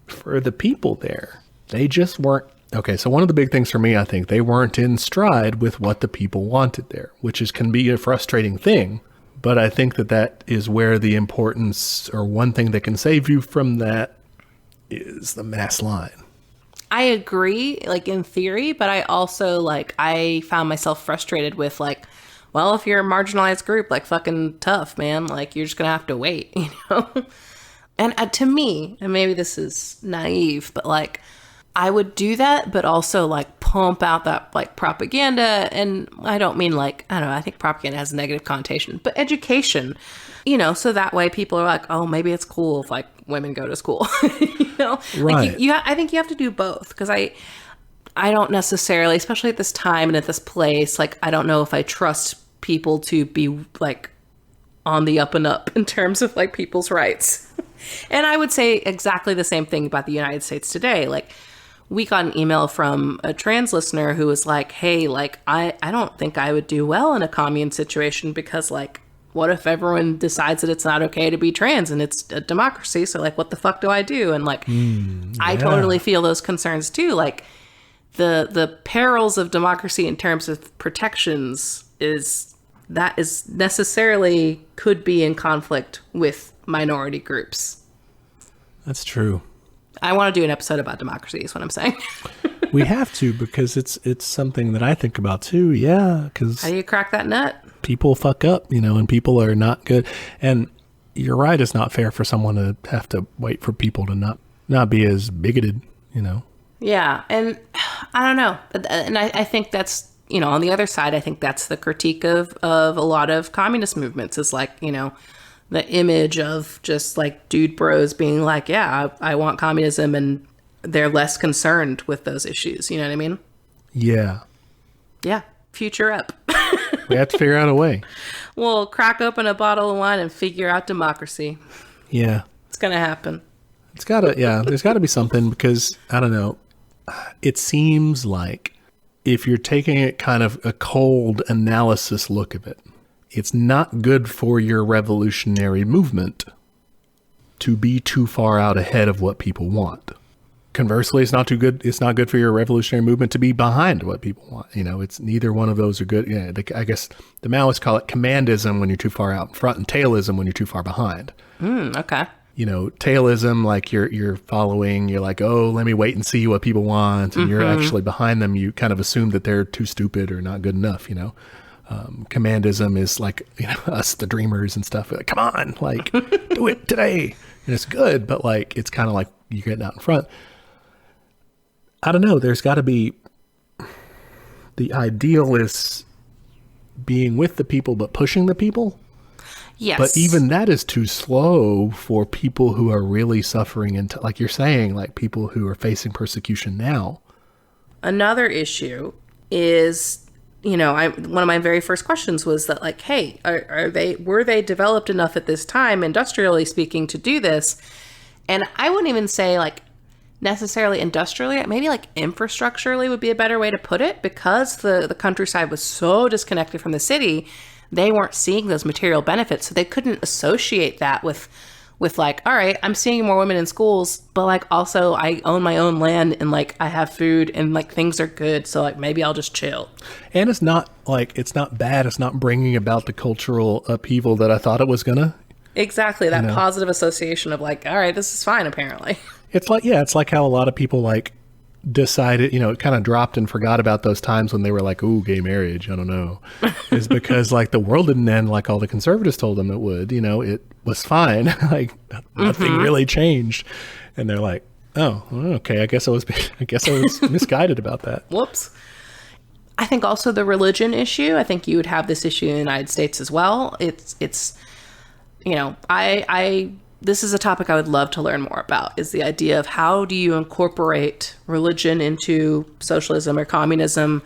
for the people there. They just weren't. Okay, so one of the big things for me, I think, they weren't in stride with what the people wanted there, which can be a frustrating thing. But I think that is where the importance, or one thing that can save you from that, is the mass line. I agree, like in theory, but I also I found myself frustrated with well, if you're a marginalized group, fucking tough, man. Like you're just gonna have to wait, And to me, and maybe this is naive, but I would do that, but also pump out that propaganda. And I don't mean I don't know, I think propaganda has a negative connotation, but education, so that way people are like, oh, maybe it's cool if women go to school, Right. I think you have to do both, because I don't necessarily, especially at this time and at this place, I don't know if I trust people to be on the up and up in terms of people's rights. And I would say exactly the same thing about the United States today. We got an email from a trans listener who was like, hey, I don't think I would do well in a commune situation, because what if everyone decides that it's not okay to be trans and it's a democracy? So what the fuck do I do? And I totally feel those concerns too. The perils of democracy in terms of protections is necessarily could be in conflict with minority groups. That's true. I want to do an episode about democracy is what I'm saying. We have to, because it's something that I think about too. Yeah, because how do you crack that nut? People fuck up, and people are not good. And you're right, it's not fair for someone to have to wait for people to not be as bigoted, Yeah, and I don't know. And I think that's, on the other side, I think that's the critique of a lot of communist movements is the image of just dude bros being yeah, I want communism, and they're less concerned with those issues. You know what I mean? Yeah. Yeah. Future up. We have to figure out a way. We'll crack open a bottle of wine and figure out democracy. Yeah. It's going to happen. There's got to be something, because I don't know. It seems like if you're taking it kind of a cold analysis look of it, it's not good for your revolutionary movement to be too far out ahead of what people want. Conversely, it's not good for your revolutionary movement to be behind what people want. It's neither one of those are good. Yeah, I guess the Maoists call it commandism when you're too far out in front, and tailism when you're too far behind. Okay. Tailism, you're following, you're oh, let me wait and see what people want. And you're actually behind them. You kind of assume that they're too stupid or not good enough, Commandism is us, the dreamers and stuff. Come on, do it today. And it's good, but it's kind of you're getting out in front. I don't know. There's got to be, the ideal is being with the people, but pushing the people. Yes. But even that is too slow for people who are really suffering, and like you're saying, like people who are facing persecution now. Another issue is, one of my very first questions was that, like, hey, were they developed enough at this time, industrially speaking, to do this? And I wouldn't even say like necessarily industrially, maybe like infrastructurally would be a better way to put it, because the countryside was so disconnected from the city, they weren't seeing those material benefits. So they couldn't associate that with like, all right, I'm seeing more women in schools, but like also I own my own land and like I have food and like things are good. So like maybe I'll just chill. And it's not bad. It's not bringing about the cultural upheaval that I thought it was gonna. Exactly. That positive association of like, all right, this is fine, apparently. It's like how a lot of people like decided, kind of dropped and forgot about those times when they were like, ooh, gay marriage, I don't know. Is because like the world didn't end like all the conservatives told them it would. It was fine. Like nothing really changed. And they're like, oh, okay, I guess I was misguided about that. Whoops. I think also the religion issue, I think you would have this issue in the United States as well. It's this is a topic I would love to learn more about, is the idea of how do you incorporate religion into socialism or communism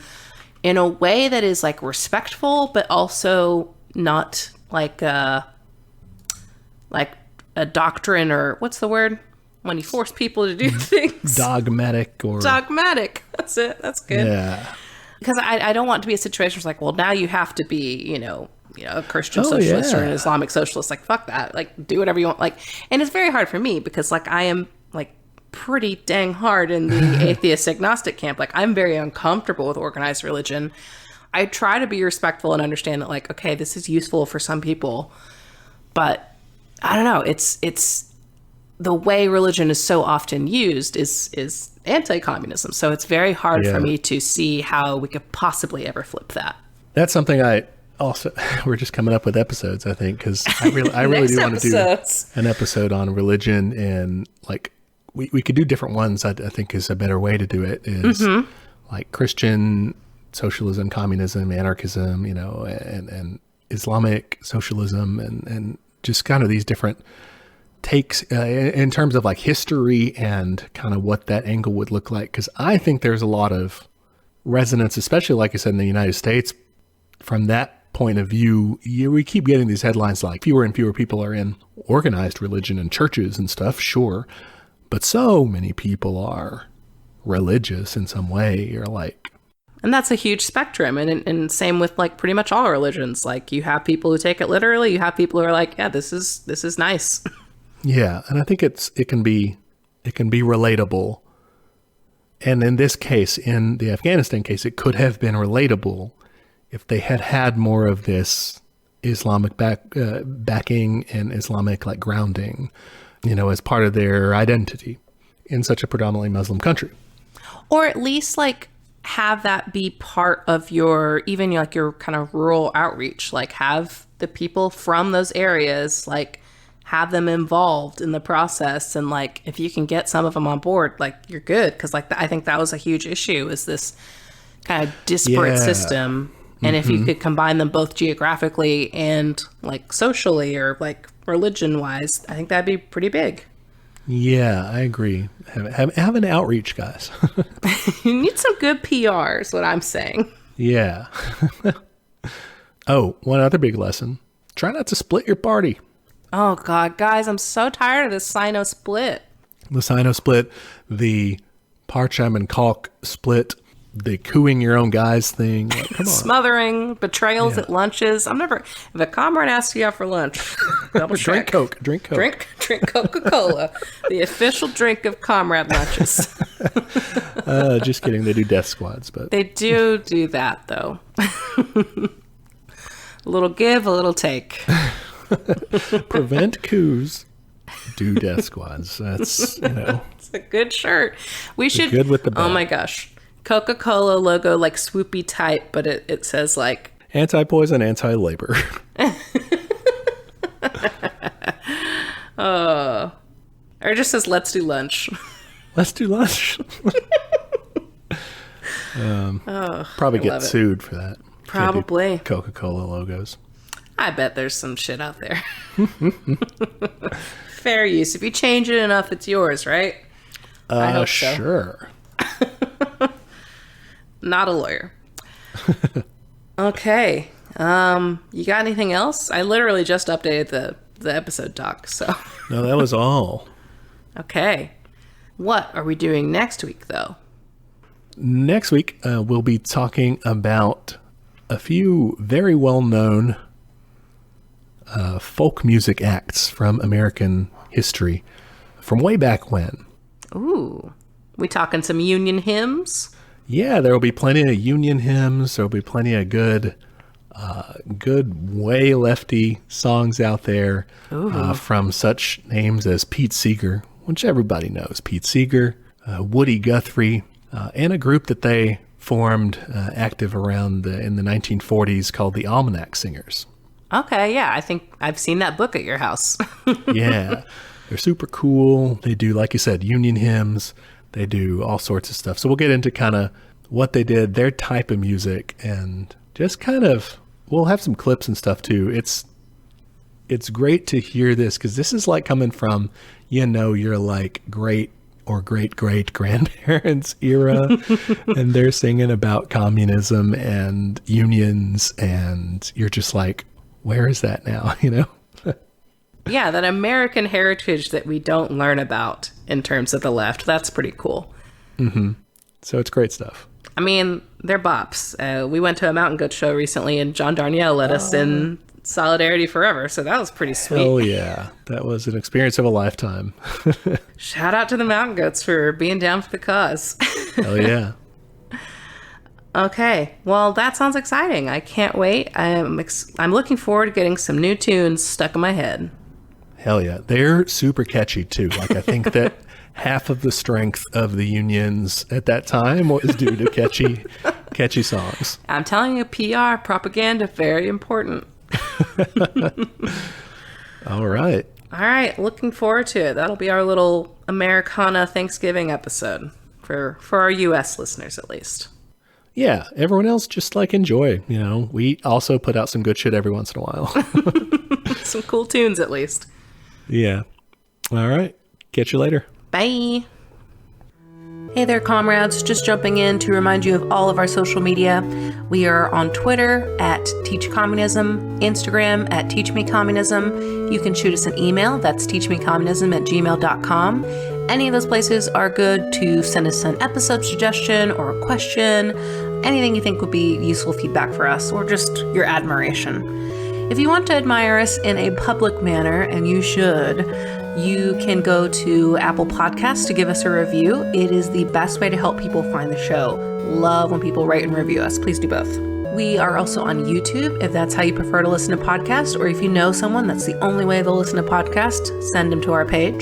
in a way that is like respectful, but also not like a doctrine, or what's the word when you force people to do things? Dogmatic. That's it. That's good. Yeah. Because I don't want to be a situation where it's like, well, now you have to be, a Christian socialist or an Islamic socialist. Like, fuck that. Like, do whatever you want. Like, and it's very hard for me because like I am like pretty dang hard in the atheist agnostic camp. Like, I'm very uncomfortable with organized religion. I try to be respectful and understand that like, okay, this is useful for some people, but I don't know. It's the way religion is so often used is anti-communism. So it's very hard for me to see how we could possibly ever flip that. That's something we're just coming up with episodes, I think, because I really do want to do an episode on religion, and like we could do different ones. I think is a better way to do it is like Christian socialism, communism, anarchism, and Islamic socialism, and just kind of these different takes in terms of like history and kind of what that angle would look like. Because I think there's a lot of resonance, especially like I said in the United States, from that point of view. We keep getting these headlines like fewer and fewer people are in organized religion and churches and stuff, sure, but so many people are religious in some way. You're like, and that's a huge spectrum, and same with like pretty much all religions. Like you have people who take it literally, you have people who are like, yeah, this is nice. Yeah, and I think it can be relatable. And in this case, in the Afghanistan case, it could have been relatable if they had more of this Islamic backing and Islamic like grounding, as part of their identity in such a predominantly Muslim country. Or at least like have that be part of your kind of rural outreach, like have the people from those areas, like have them involved in the process. And like, if you can get some of them on board, like you're good. Cause like, I think that was a huge issue, is this kind of disparate system. And if you could combine them both geographically and like socially or like religion wise, I think that'd be pretty big. Yeah, I agree. Have an outreach, guys. You need some good PR is what I'm saying. Yeah. Oh, one other big lesson. Try not to split your party. Oh, God, guys, I'm so tired of this Sino split. The Sino split, the Parcham and Kalk split, the cooing your own guys thing. Like, come on. Smothering, betrayals at lunches. If a comrade asks you out for lunch, double check. Drink Coke. Drink Coca-Cola, the official drink of comrade lunches. Just kidding. They do death squads, but they do that though. A little give, a little take. Prevent coups, do death squads. That's it's a good shirt. We should. Good with the bad. Oh my gosh. Coca-Cola logo, like swoopy type, but it says like anti-poison, anti-labor. Or it just says let's do lunch. Let's do lunch. Probably get sued for that. Probably. Coca-Cola logos. I bet there's some shit out there. Fair use. If you change it enough, it's yours, right? I hope so. Sure. Not a lawyer. Okay. You got anything else? I literally just updated the episode doc, so. No, that was all. Okay. What are we doing next week, though? Next week, we'll be talking about a few very well-known folk music acts from American history from way back when. Ooh. We talking some Union hymns? Yeah, there will be plenty of Union hymns. There will be plenty of good way lefty songs out there from such names as Pete Seeger, which everybody knows. Pete Seeger, Woody Guthrie, and a group that they formed active around in the 1940s called the Almanac Singers. Okay, yeah, I think I've seen that book at your house. Yeah, they're super cool. They do, like you said, Union hymns. They do all sorts of stuff. So we'll get into kind of what they did, their type of music, and just kind of, we'll have some clips and stuff too. It's great to hear this because this is like coming from, your like great or great grandparents era, and they're singing about communism and unions, and you're just like, where is that now? Yeah, that American heritage that we don't learn about in terms of the left. That's pretty cool. Mm-hmm. So it's great stuff. I mean, they're bops. We went to a Mountain Goat show recently, and John Darnielle led us in Solidarity Forever, so that was pretty sweet. Oh yeah, that was an experience of a lifetime. Shout out to the Mountain Goats for being down for the cause. Oh yeah. Okay, well, that sounds exciting. I can't wait. I'm looking forward to getting some new tunes stuck in my head. Hell yeah. They're super catchy too. Like, I think that half of the strength of the unions at that time was due to catchy songs. I'm telling you, PR, propaganda, very important. All right. All right, looking forward to it. That'll be our little Americana Thanksgiving episode for our U.S. listeners, at least. Yeah, everyone else just like enjoy. We also put out some good shit every once in a while. Some cool tunes, at least. Yeah. All right. Catch you later. Bye. Hey there, comrades. Just jumping in to remind you of all of our social media. We are on Twitter at teachcommunism, Instagram at teachmecommunism. You can shoot us an email. That's teachmecommunism@gmail.com. Any of those places are good to send us an episode suggestion or a question, anything you think would be useful feedback for us, or just your admiration. If you want to admire us in a public manner, and you should, you can go to Apple Podcasts to give us a review. It is the best way to help people find the show. Love when people rate and review us. Please do both. We are also on YouTube, if that's how you prefer to listen to podcasts, or if you know someone that's the only way they'll listen to podcasts, send them to our page.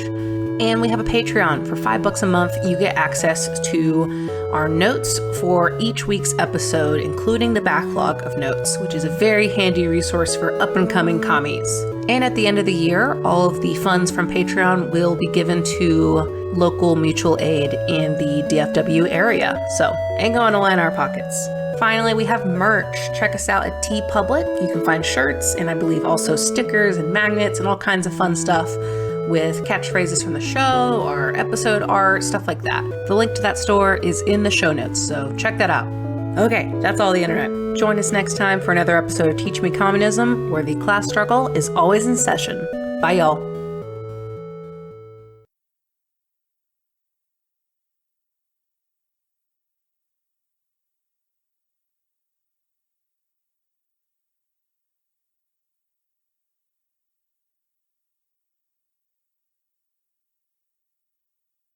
And we have a Patreon. For $5 a month, you get access to our notes for each week's episode, including the backlog of notes, which is a very handy resource for up-and-coming commies. And at the end of the year, all of the funds from Patreon will be given to local mutual aid in the DFW area. So, ain't going to line our pockets. Finally, we have merch. Check us out at TeePublic. You can find shirts, and I believe also stickers and magnets and all kinds of fun stuff with catchphrases from the show or episode art, stuff like that. The link to that store is in the show notes, so check that out. Okay, that's all the internet. Join us next time for another episode of Teach Me Communism, where the class struggle is always in session. Bye, y'all.